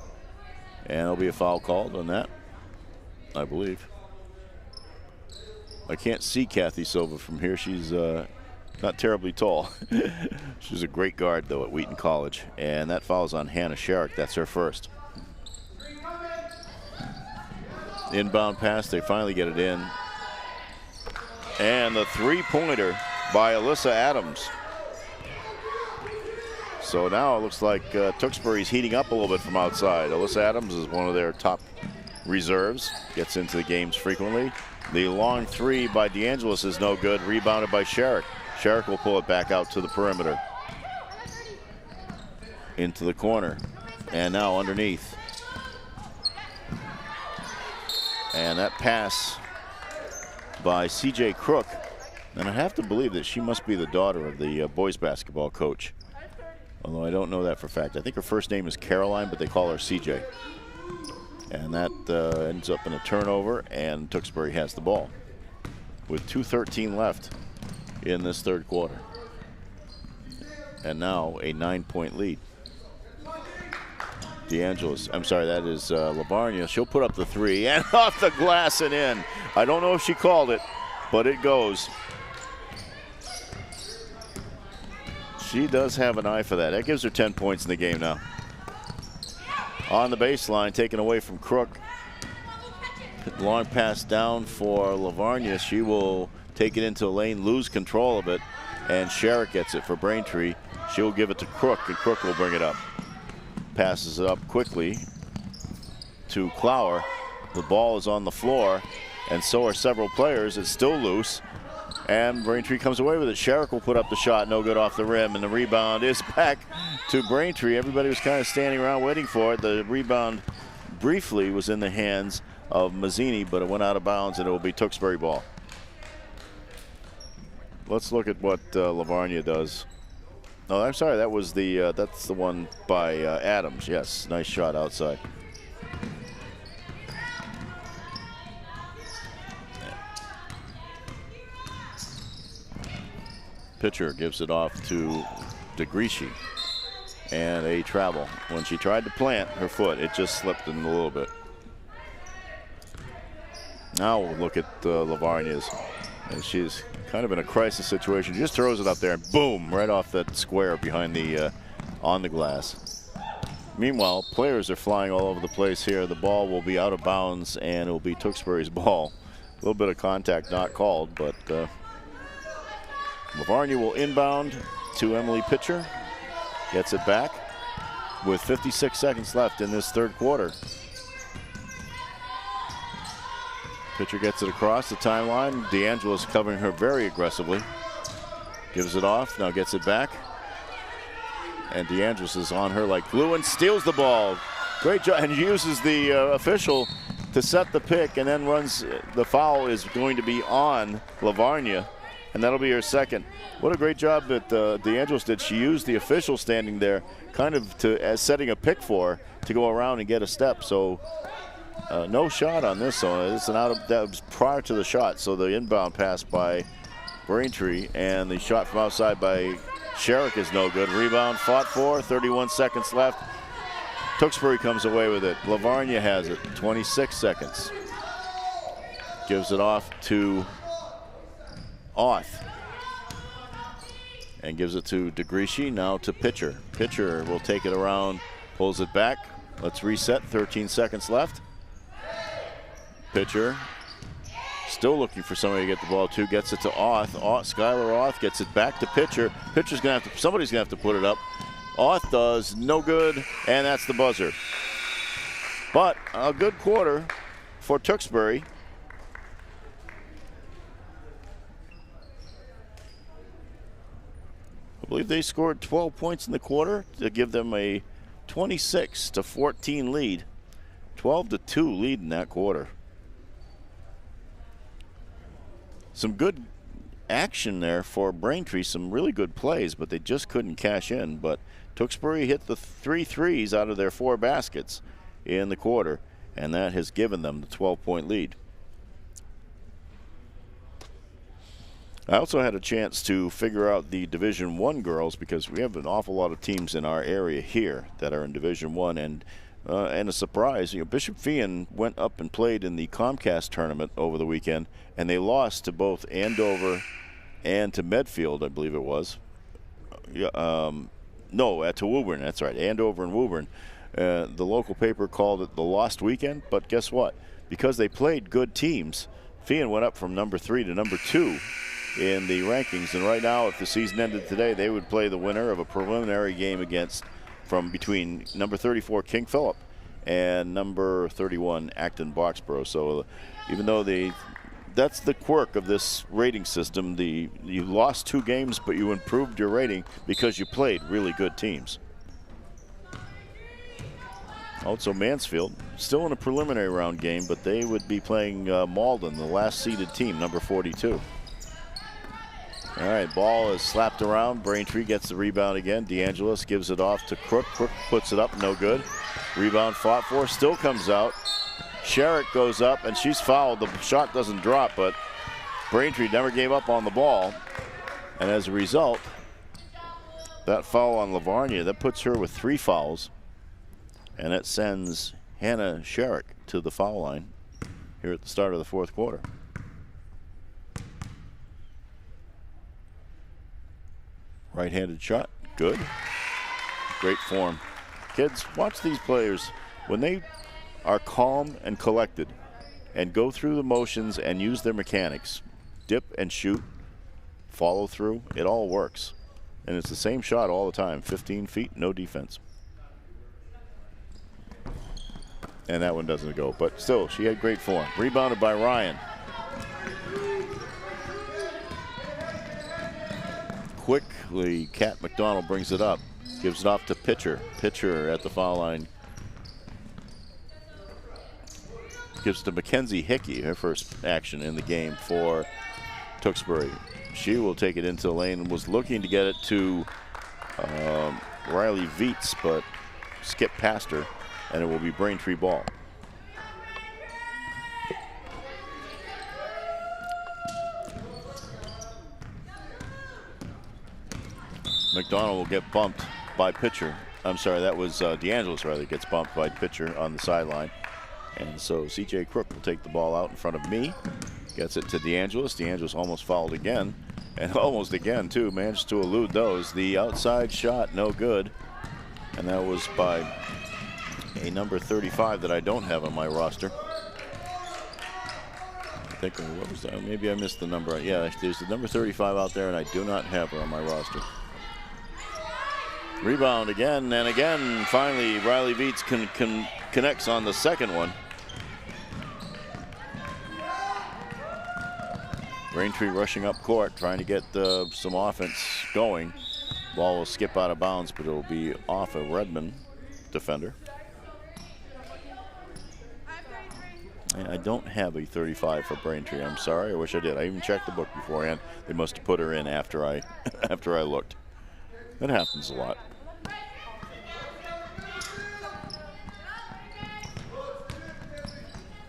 and there'll be a foul called on that, I believe. I can't see Kathy Silva from here. She's not terribly tall. She's a great guard, though, at Wheaton College. And that foul's on Hannah Sherrick. That's her first. Inbound pass. They finally get it in. And the three-pointer by Alyssa Adams. So now it looks like Tewksbury's heating up a little bit from outside. Alyssa Adams is one of their top reserves, gets into the games frequently. The long three by DeAngelis is no good, rebounded by Sherrick. Sherrick will pull it back out to the perimeter. Into the corner, and now underneath. And that pass by C.J. Crook. And I have to believe that she must be the daughter of the boys basketball coach. Although I don't know that for a fact. I think her first name is Caroline, but they call her C.J. And that ends up in a turnover, and Tewksbury has the ball with 2:13 left in this third quarter. And now a 9-point lead. DeAngelis, I'm sorry, that is Lavarnia. She'll put up the three and off the glass and in. I don't know if she called it, but it goes. She does have an eye for that. That gives her 10 points in the game now. On the baseline, taken away from Crook. Long pass down for Lavarnia. She will take it into the lane, lose control of it, and Sherrick gets it for Braintree. She'll give it to Crook, and Crook will bring it up. Passes it up quickly to Clower. The ball is on the floor, and so are several players. It's still loose, and Braintree comes away with it. Sherrick will put up the shot, no good off the rim, and the rebound is back to Braintree. Everybody was kind of standing around waiting for it. The rebound briefly was in the hands of Mazzini, but it went out of bounds, and it will be Tewksbury ball. Let's look at what Lavarnia does. Oh, I'm sorry, that was that's the one by Adams. Yes, nice shot outside. Pitcher gives it off to DeGrischi, and a travel. When she tried to plant her foot, it just slipped in a little bit. Now we'll look at Lavarnia's, and she's kind of in a crisis situation. She just throws it up there and boom, right off that square behind the on the glass. Meanwhile, players are flying all over the place here. The ball will be out of bounds, and it will be Tewksbury's ball. A little bit of contact not called, but Lavarnia will inbound to Emily Pitcher. Gets it back with 56 seconds left in this third quarter. Pitcher gets it across the timeline. DeAngelis covering her very aggressively. Gives it off, now gets it back. And DeAngelis is on her like glue and steals the ball. Great job, and uses the official to set the pick, and then runs. The foul is going to be on Lavarnia, and that'll be her second. What a great job that DeAngelis did. She used the official standing there kind of as setting a pick for her to go around and get a step. So no shot on this one. It's that was prior to the shot. So the inbound pass by Braintree and the shot from outside by Sherrick is no good. Rebound fought for, 31 seconds left. Tewksbury comes away with it. Lavarnia has it, 26 seconds. Gives it off to Auth. And gives it to DeGrischi, now to Pitcher. Pitcher will take it around, pulls it back. Let's reset, 13 seconds left. Pitcher still looking for somebody to get the ball to, gets it to Auth. Skylar Auth gets it back to Pitcher. Pitcher's gonna have to, somebody's gonna have to put it up. Auth does, no good, and that's the buzzer. But a good quarter for Tewksbury. I believe they scored 12 points in the quarter to give them a 26-14 lead. 12-2 lead in that quarter. Some good action there for Braintree, some really good plays, but they just couldn't cash in. But Tewksbury hit the 3 threes out of their 4 baskets in the quarter, and that has given them the 12-point lead. I also had a chance to figure out the Division I girls, because we have an awful lot of teams in our area here that are in Division I, and a surprise, Bishop Feehan went up and played in the Comcast tournament over the weekend, and they lost to both Andover and to Medfield, I believe it was. No, to Woburn, that's right, Andover and Woburn. The local paper called it the lost weekend, but guess what? Because they played good teams, Feehan went up from number 3 to number 2 in the rankings, and right now, if the season ended today, they would play the winner of a preliminary game between number 34 King Philip and number 31 Acton Foxboro. So even though that's the quirk of this rating system, you lost 2 games, but you improved your rating because you played really good teams. Also, Mansfield, still in a preliminary round game, but they would be playing Malden, the last seeded team, number 42. All right, ball is slapped around. Braintree gets the rebound again. DeAngelis gives it off to Crook. Crook puts it up, no good. Rebound fought for, still comes out. Sherrick goes up, and she's fouled. The shot doesn't drop, but Braintree never gave up on the ball. And as a result, that foul on Lavarnia, that puts her with 3 fouls. And it sends Hannah Sherrick to the foul line here at the start of the 4th quarter. Right-handed shot, good. Great form. Kids, watch these players. When they are calm and collected and go through the motions and use their mechanics, dip and shoot, follow through, it all works. And it's the same shot all the time, 15 feet, no defense. And that one doesn't go, but still, she had great form. Rebounded by Ryan. Quickly, Kat McDonald brings it up. Gives it off to Pitcher. Pitcher at the foul line. Gives it to Mackenzie Hickey, her first action in the game for Tewksbury. She will take it into the lane and was looking to get it to Riley Viets, but skipped past her, and it will be Braintree ball. McDonald will get bumped by Pitcher. I'm sorry, that was DeAngelis rather gets bumped by Pitcher on the sideline. And so CJ Crook will take the ball out in front of me. Gets it to DeAngelis. DeAngelis almost fouled again. And almost again, too. Managed to elude those. The outside shot, no good. And that was by a number 35 that I don't have on my roster. I think, what was that? Maybe I missed the number. Yeah, there's the number 35 out there, and I do not have her on my roster. Rebound again and again. Finally, Riley Viets connects on the second one. Braintree rushing up court, trying to get some offense going. Ball will skip out of bounds, but it'll be off a Redmond defender. And I don't have a 35 for Braintree. I'm sorry. I wish I did. I even checked the book beforehand. They must have put her in after I after I looked. That happens a lot.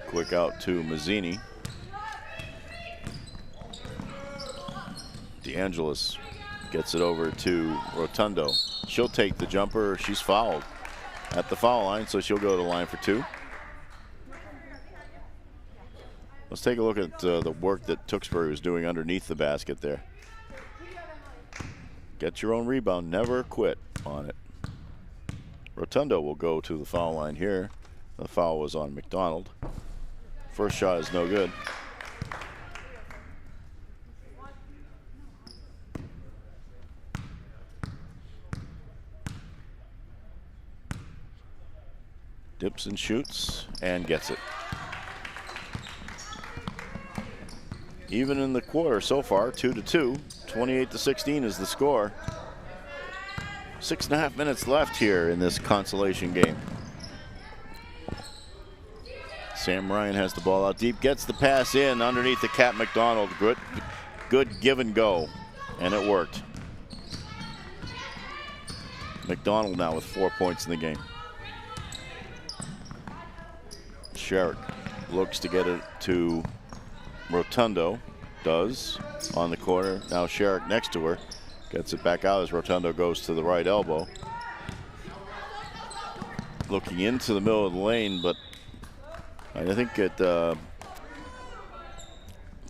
Quick out to Mazzini. DeAngelis gets it over to Rotundo. She'll take the jumper. She's fouled at the foul line, so she'll go to the line for 2. Let's take a look at the work that Tewksbury was doing underneath the basket there. Get your own rebound, never quit on it. Rotundo will go to the foul line here. The foul was on McDonald. First shot is no good. Dips and shoots and gets it. Even in the quarter so far, 2-2. 28-16 is the score. 6.5 minutes left here in this consolation game. Sam Ryan has the ball out deep, gets the pass in underneath the Kat McDonald. Good give and go, and it worked. McDonald now with 4 points in the game. Sherrick looks to get it to Rotundo, does on the corner. Now Sherrick next to her, gets it back out as Rotundo goes to the right elbow. Looking into the middle of the lane, but I think that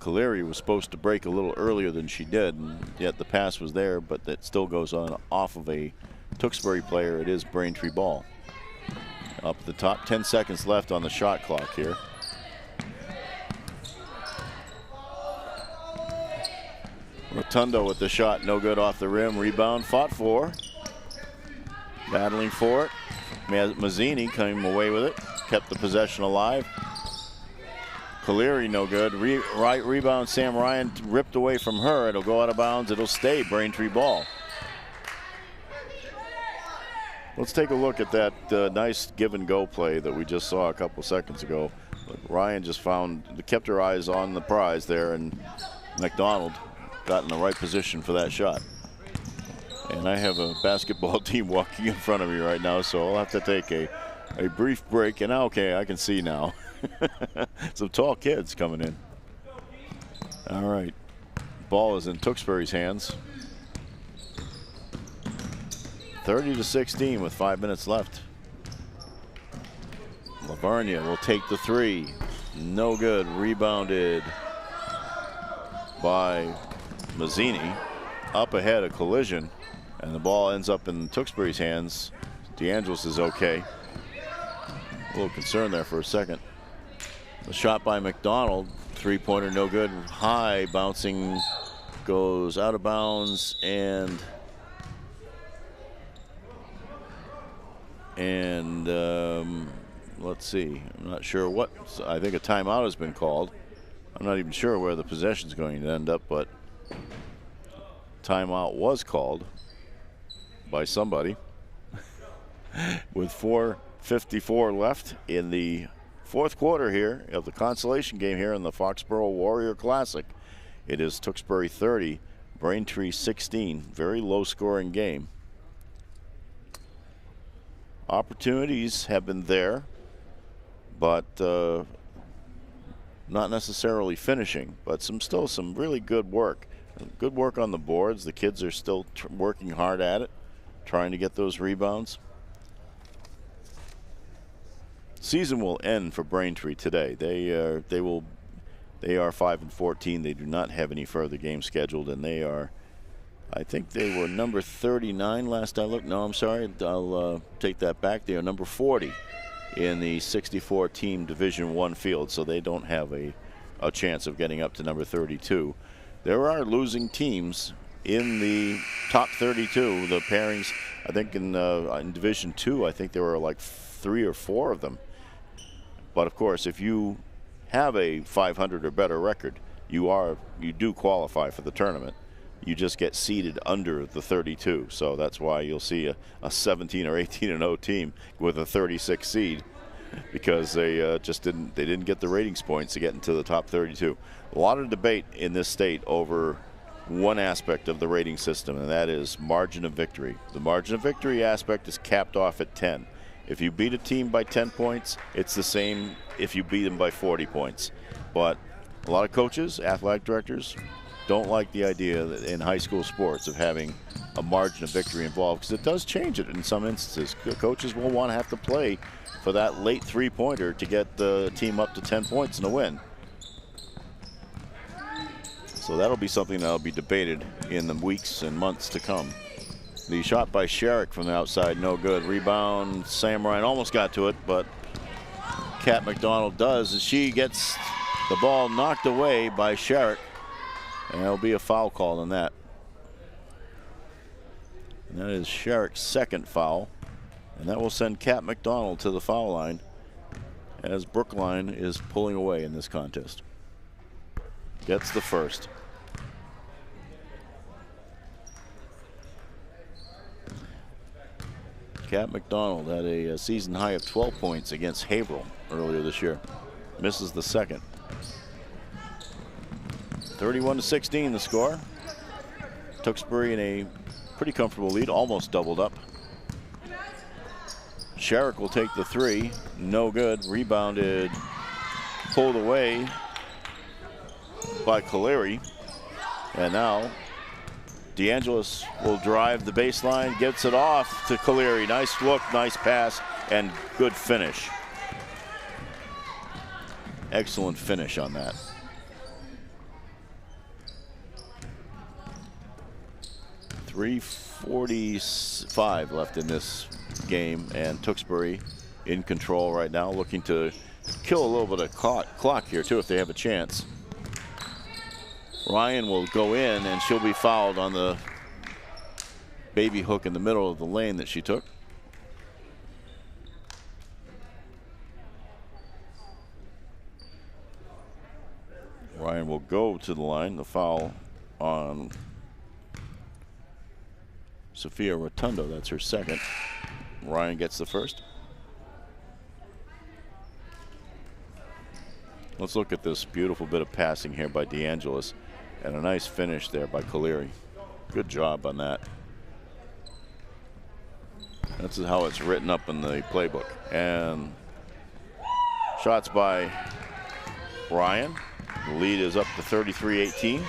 Caleri was supposed to break a little earlier than she did, and yet the pass was there, but that still goes on off of a Tewksbury player. It is Braintree ball. Up at the top, 10 seconds left on the shot clock here. Rotundo with the shot, no good off the rim. Rebound fought for. Battling for it. Mazzini came away with it. Kept the possession alive. Caleri no good. Right rebound, Sam Ryan ripped away from her. It'll go out of bounds. It'll stay Braintree ball. Let's take a look at that nice give and go play that we just saw a couple seconds ago. Ryan just kept her eyes on the prize there, and McDonald got in the right position for that shot. And I have a basketball team walking in front of me right now, so I'll have to take a brief break. And okay, I can see now. Some tall kids coming in. All right. Ball is in Tewksbury's hands. 30-16 with 5 minutes left. Lavernia will take the three. No good. Rebounded by Mazzini. Up ahead, a collision. And the ball ends up in Tewksbury's hands. DeAngelis is okay. A little concerned there for a second. The shot by McDonald, three-pointer no good. High, bouncing, goes out of bounds, and let's see. I'm not sure what. I think a timeout has been called. I'm not even sure where the possession's going to end up, but timeout was called by somebody with 4:54 left in the fourth quarter here of the consolation game here in the Foxboro Warrior Classic. It is Tewksbury 30, Braintree 16. Very low-scoring game. Opportunities have been there, but not necessarily finishing. But still some really good work. Good work on the boards. The kids are still working hard at it, trying to get those rebounds. Season will end for Braintree today. They are 5-14. They do not have any further games scheduled, and they are, I think they were number 39 last I looked. No, I'm sorry. I'll take that back. They are number 40 in the 64-team Division I field, so they don't have a chance of getting up to number 32. There are losing teams in the top 32. The pairings, I think in Division II, I think there were like 3 or 4 of them. But of course, if you have a 500 or better record, you do qualify for the tournament. You just get seeded under the 32. So that's why you'll see a 17 or 18-0 team with a 36 seed, because they didn't get the ratings points to get into the top 32. A lot of debate in this state over one aspect of the rating system, and that is margin of victory. The margin of victory aspect is capped off at 10. If you beat a team by 10 points, it's the same if you beat them by 40 points. But a lot of coaches, athletic directors, don't like the idea that in high school sports of having a margin of victory involved, because it does change it in some instances. Coaches will want to have to play for that late three-pointer to get the team up to 10 points in a win. So that'll be something that'll be debated in the weeks and months to come. The shot by Sherrick from the outside, no good. Rebound, Sam Ryan almost got to it, but Kat McDonald does, as she gets the ball knocked away by Sherrick, and there'll be a foul call on that. And that is Sherrick's second foul, and that will send Kat McDonald to the foul line as Brookline is pulling away in this contest. Gets the first. Kat McDonald had a season high of 12 points against Haverhill earlier this year. Misses the second. 31-16 the score. Tewksbury in a pretty comfortable lead, almost doubled up. Sherrick will take the three, no good. Rebounded, pulled away by Caleri. And now DeAngelis will drive the baseline, gets it off to Caleri. Nice look, nice pass, and good finish. Excellent finish on that. .345 left in this game, and Tewksbury in control right now, looking to kill a little bit of clock here too if they have a chance. Ryan will go in, and she'll be fouled on the baby hook in the middle of the lane that she took. Ryan will go to the line. The foul on Sophia Rotundo. That's her second. Ryan gets the first. Let's look at this beautiful bit of passing here by DeAngelis, and a nice finish there by Caleri. Good job on that. That's how it's written up in the playbook. And shots by Ryan. The lead is up to 33-18.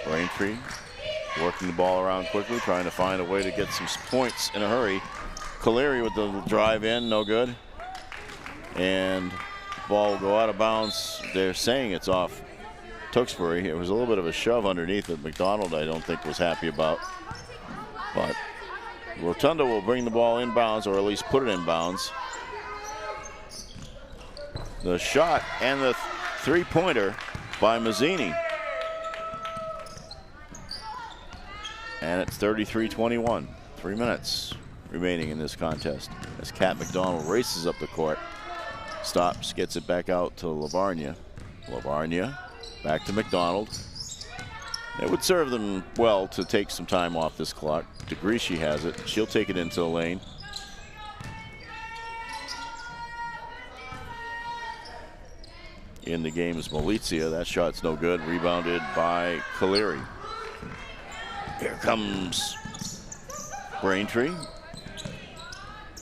Braintree working the ball around quickly, trying to find a way to get some points in a hurry. Caleri with the drive in, no good. And ball will go out of bounds. They're saying it's off Tewksbury. It was a little bit of a shove underneath that McDonald, I don't think, was happy about. But Rotundo will bring the ball inbounds, or at least put it inbounds. The shot and the three-pointer by Mazzini. And it's 33-21. 3 minutes remaining in this contest as Kat McDonald races up the court. Stops, gets it back out to Lavarnia. Lavarnia back to McDonald. It would serve them well to take some time off this clock. DeGreci has it. She'll take it into the lane. In the game is Malizia. That shot's no good. Rebounded by Caleri. Here comes Braintree.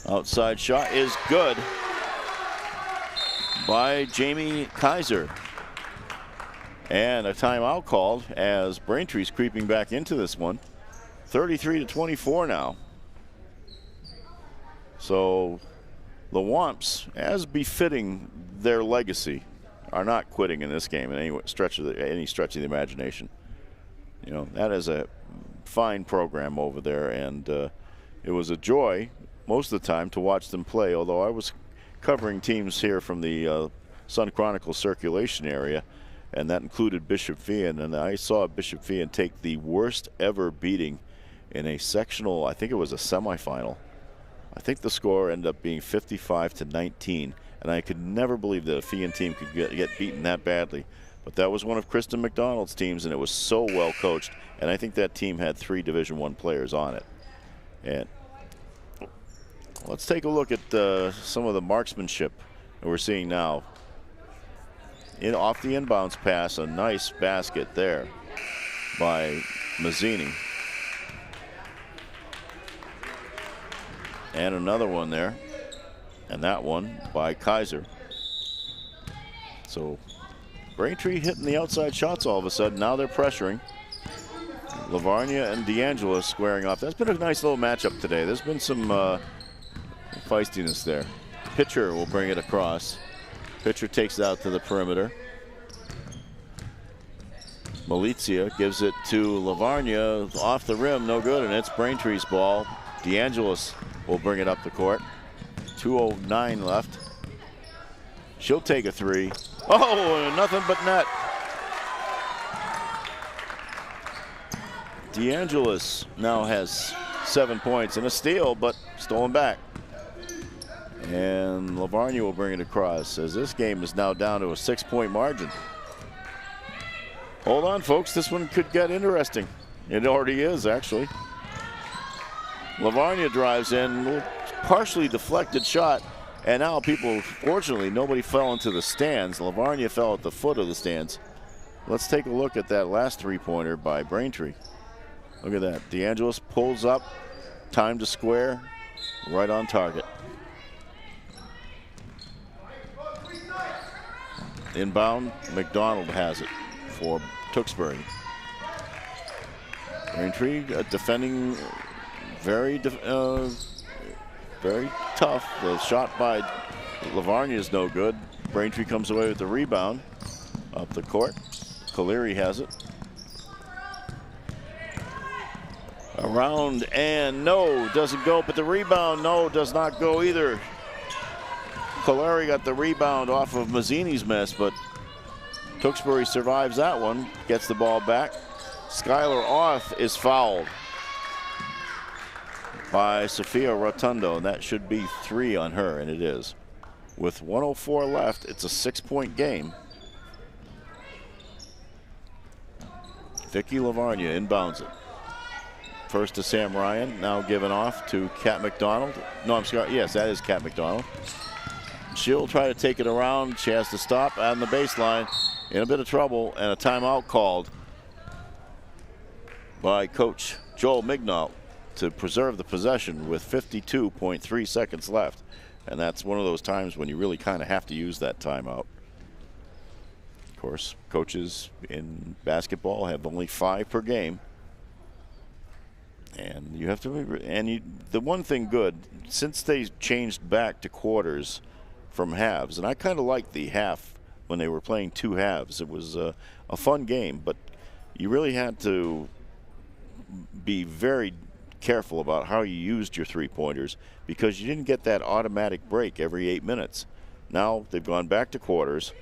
Outside shot is good by Jamie Kaiser. And a timeout called as Braintree's creeping back into this one. 33-24 now. So the Womps, as befitting their legacy, are not quitting in this game in any stretch of the imagination. You know, that is a fine program over there, and it was a joy most of the time to watch them play, although I was covering teams here from the Sun Chronicle circulation area, and that included Bishop Feehan, and I saw Bishop Feehan take the worst ever beating in a sectional, I think it was a semifinal. I think the score ended up being 55-19, and I could never believe that a Feehan team could get beaten that badly. But that was one of Kristen McDonald's teams, and it was so well coached, and I think that team had 3 Division I players on it. And let's take a look at some of the marksmanship that we're seeing now. Off the inbounds pass, a nice basket there by Mazzini. And another one there. And that one by Kaiser. So Braintree hitting the outside shots all of a sudden. Now they're pressuring. Lavarnia and DeAngelo squaring off. That's been a nice little matchup today. There's been some feistiness there. Pitcher will bring it across. Pitcher takes it out to the perimeter. Malizia gives it to Lavarnia off the rim, no good, and it's Braintree's ball. DeAngelis will bring it up the court. 2:09 left. She'll take a 3. Oh, nothing but net. DeAngelis now has 7 points and a steal, but stolen back. And Lavarnia will bring it across as this game is now down to a 6-point margin. Hold on, folks. This one could get interesting. It already is, actually. Lavarnia drives in, partially deflected shot, and now people, fortunately, nobody fell into the stands. Lavarnia fell at the foot of the stands. Let's take a look at that last 3-pointer by Braintree. Look at that. DeAngelis pulls up, time to square, right on target. Inbound, McDonald has it for Tewksbury. Braintree defending very tough. The shot by Lavarnia is no good. Braintree comes away with the rebound up the court. Caleri has it. Around and no, doesn't go, but the rebound, no, does not go either. Caleri got the rebound off of Mazzini's miss, but Tewksbury survives that one, gets the ball back. Skylar Auth is fouled by Sophia Rotundo, and that should be 3 on her, and it is. With 1:04 left, it's a 6-point game. Vicky Lavarnia inbounds it. First to Sam Ryan, now given off to Kat McDonald. No, I'm sorry, yes, that is Kat McDonald. She'll try to take it around. She has to stop on the baseline. In a bit of trouble, and a timeout called by Coach Joel Mignall to preserve the possession with 52.3 seconds left. And that's one of those times when you really kind of have to use that timeout. Of course, coaches in basketball have only 5 per game. And you have to, the one thing good, since they changed back to quarters from halves, and I kind of liked the half when they were playing 2 halves. It was a fun game, but you really had to be very careful about how you used your 3-pointers because you didn't get that automatic break every 8 minutes. Now they've gone back to quarters.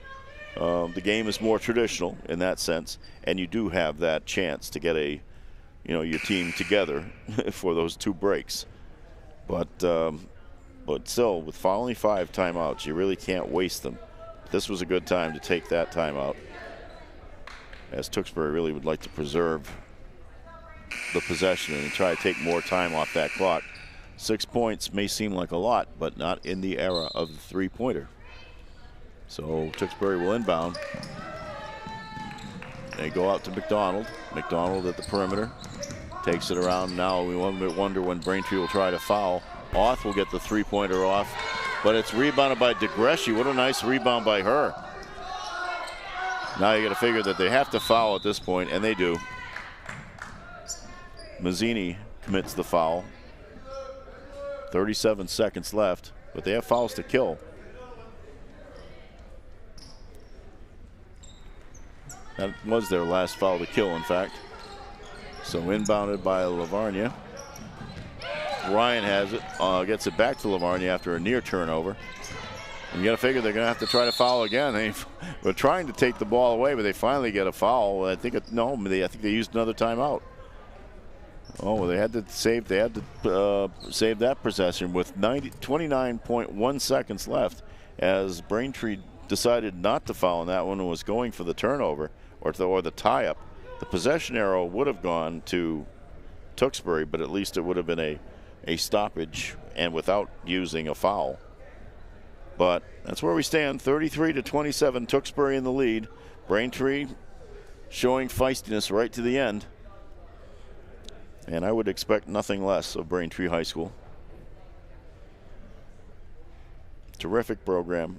The game is more traditional in that sense, and you do have that chance to get your team together for those 2 breaks. But still, with only 5 timeouts, you really can't waste them. This was a good time to take that timeout, as Tewksbury really would like to preserve the possession and try to take more time off that clock. 6 points may seem like a lot, but not in the era of the 3-pointer. So Tewksbury will inbound. They go out to McDonald. McDonald at the perimeter. Takes it around. Now we wonder when Braintree will try to foul. Auth will get the 3-pointer off, but it's rebounded by DeGresci. What a nice rebound by her. Now you got to figure that they have to foul at this point, and they do. Mazzini commits the foul. 37 seconds left, but they have fouls to kill. That was their last foul to kill, in fact. So inbounded by Lavarnia. Ryan has it, gets it back to Lavarnia after a near turnover. And you got to figure they're going to have to try to foul again. They were trying to take the ball away, but they finally get a foul. I think they used another timeout. Oh, they had to save. They had to save that possession with 29.1 seconds left, as Braintree decided not to foul on that one and was going for the turnover or the tie-up. The possession arrow would have gone to Tewksbury, but at least it would have been a stoppage and without using a foul. But that's where we stand, 33-27, Tewksbury in the lead. Braintree showing feistiness right to the end. And I would expect nothing less of Braintree High School. Terrific program.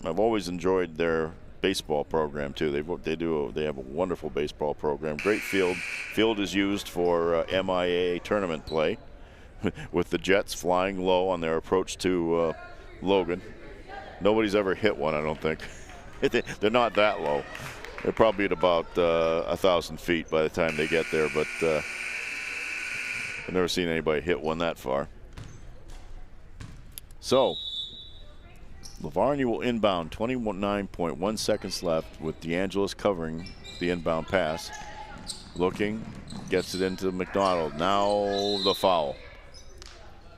I've always enjoyed their baseball program too. They have a wonderful baseball program. Great field. Field is used for MIAA tournament play, with the Jets flying low on their approach to Logan. Nobody's ever hit one, I don't think. They're not that low. They're probably at about 1,000 feet by the time they get there, but I've never seen anybody hit one that far. So Lavarnia will inbound, 29.1 seconds left, with DeAngelis covering the inbound pass. Looking, gets it into McDonald. Now the foul.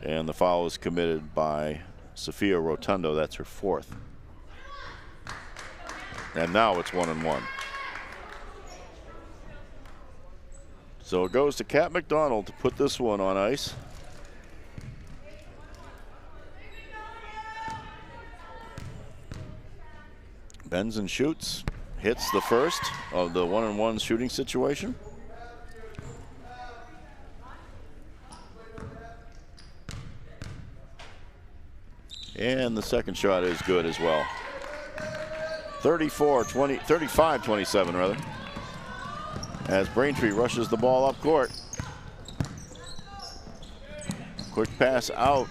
And the foul is committed by Sophia Rotundo. That's her 4th. And now it's 1-1. So it goes to Kat McDonald to put this one on ice. Bends and shoots. Hits the first of the 1-on-1 shooting situation. And the second shot is good as well. 35-27 rather. As Braintree rushes the ball up court. Quick pass out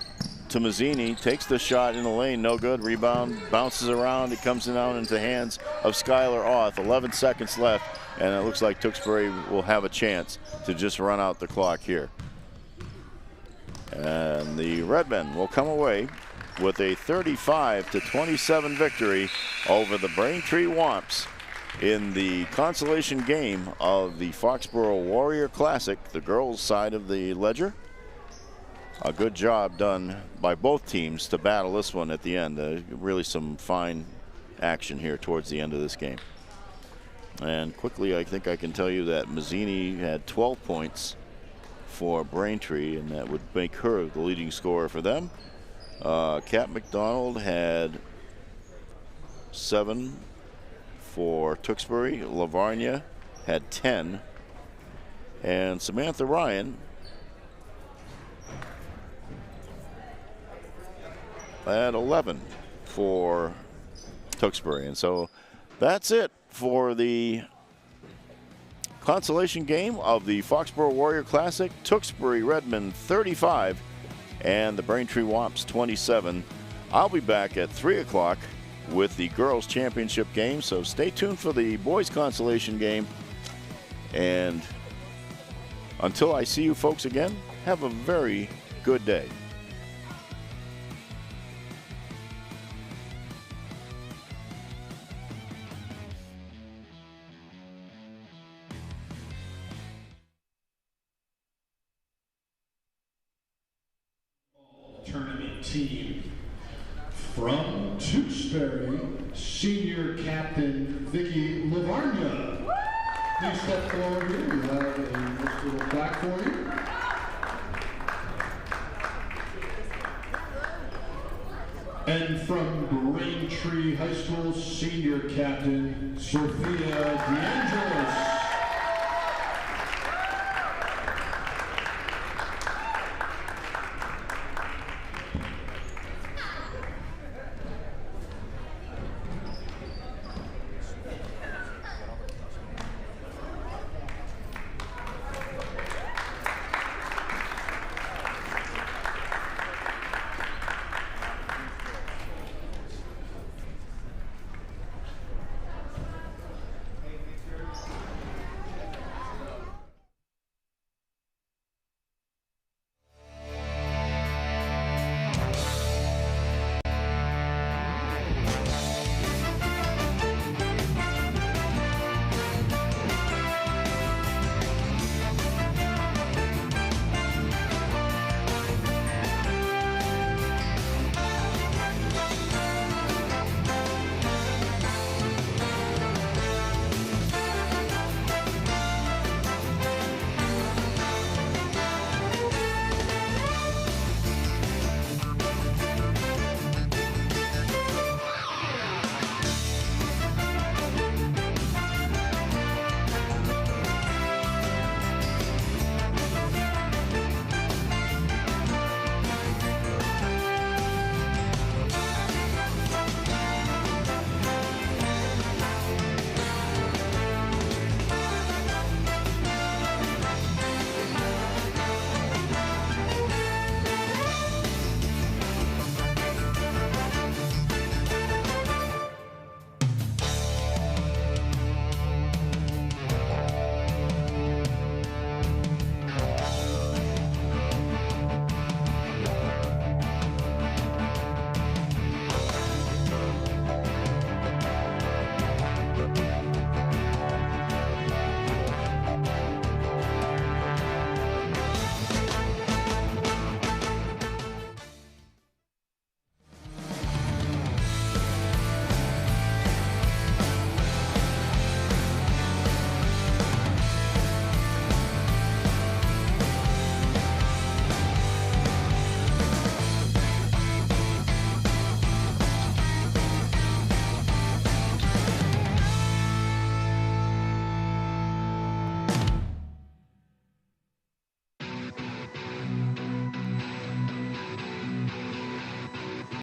to Mazzini, takes the shot in the lane, no good. Rebound, bounces around, it comes down into the hands of Skylar Auth. 11 seconds left, and it looks like Tewksbury will have a chance to just run out the clock here. And the Redmen will come away with a 35-27 victory over the Braintree Womps in the consolation game of the Foxboro Warrior Classic, the girls' side of the ledger. A good job done by both teams to battle this one at the end. Really some fine action here towards the end of this game. And quickly, I think I can tell you that Mazzini had 12 points for Braintree, and that would make her the leading scorer for them. Kat McDonald had 7 for Tewksbury. Lavarnia had 10. And Samantha Ryan had 11 for Tewksbury. And so that's it for the consolation game of the Foxboro Warrior Classic. Tewksbury Redmond 35 and the Braintree Wamps 27. I'll be back at 3 o'clock with the girls championship game, so stay tuned for the boys consolation game. And until I see you folks again, have a very good day. Tournament team from Tewksbury, senior captain Vicky Lavarnia. Please step forward here. We have a nice little plaque for you. And from Braintree High School, senior captain Sophia DeAngelis.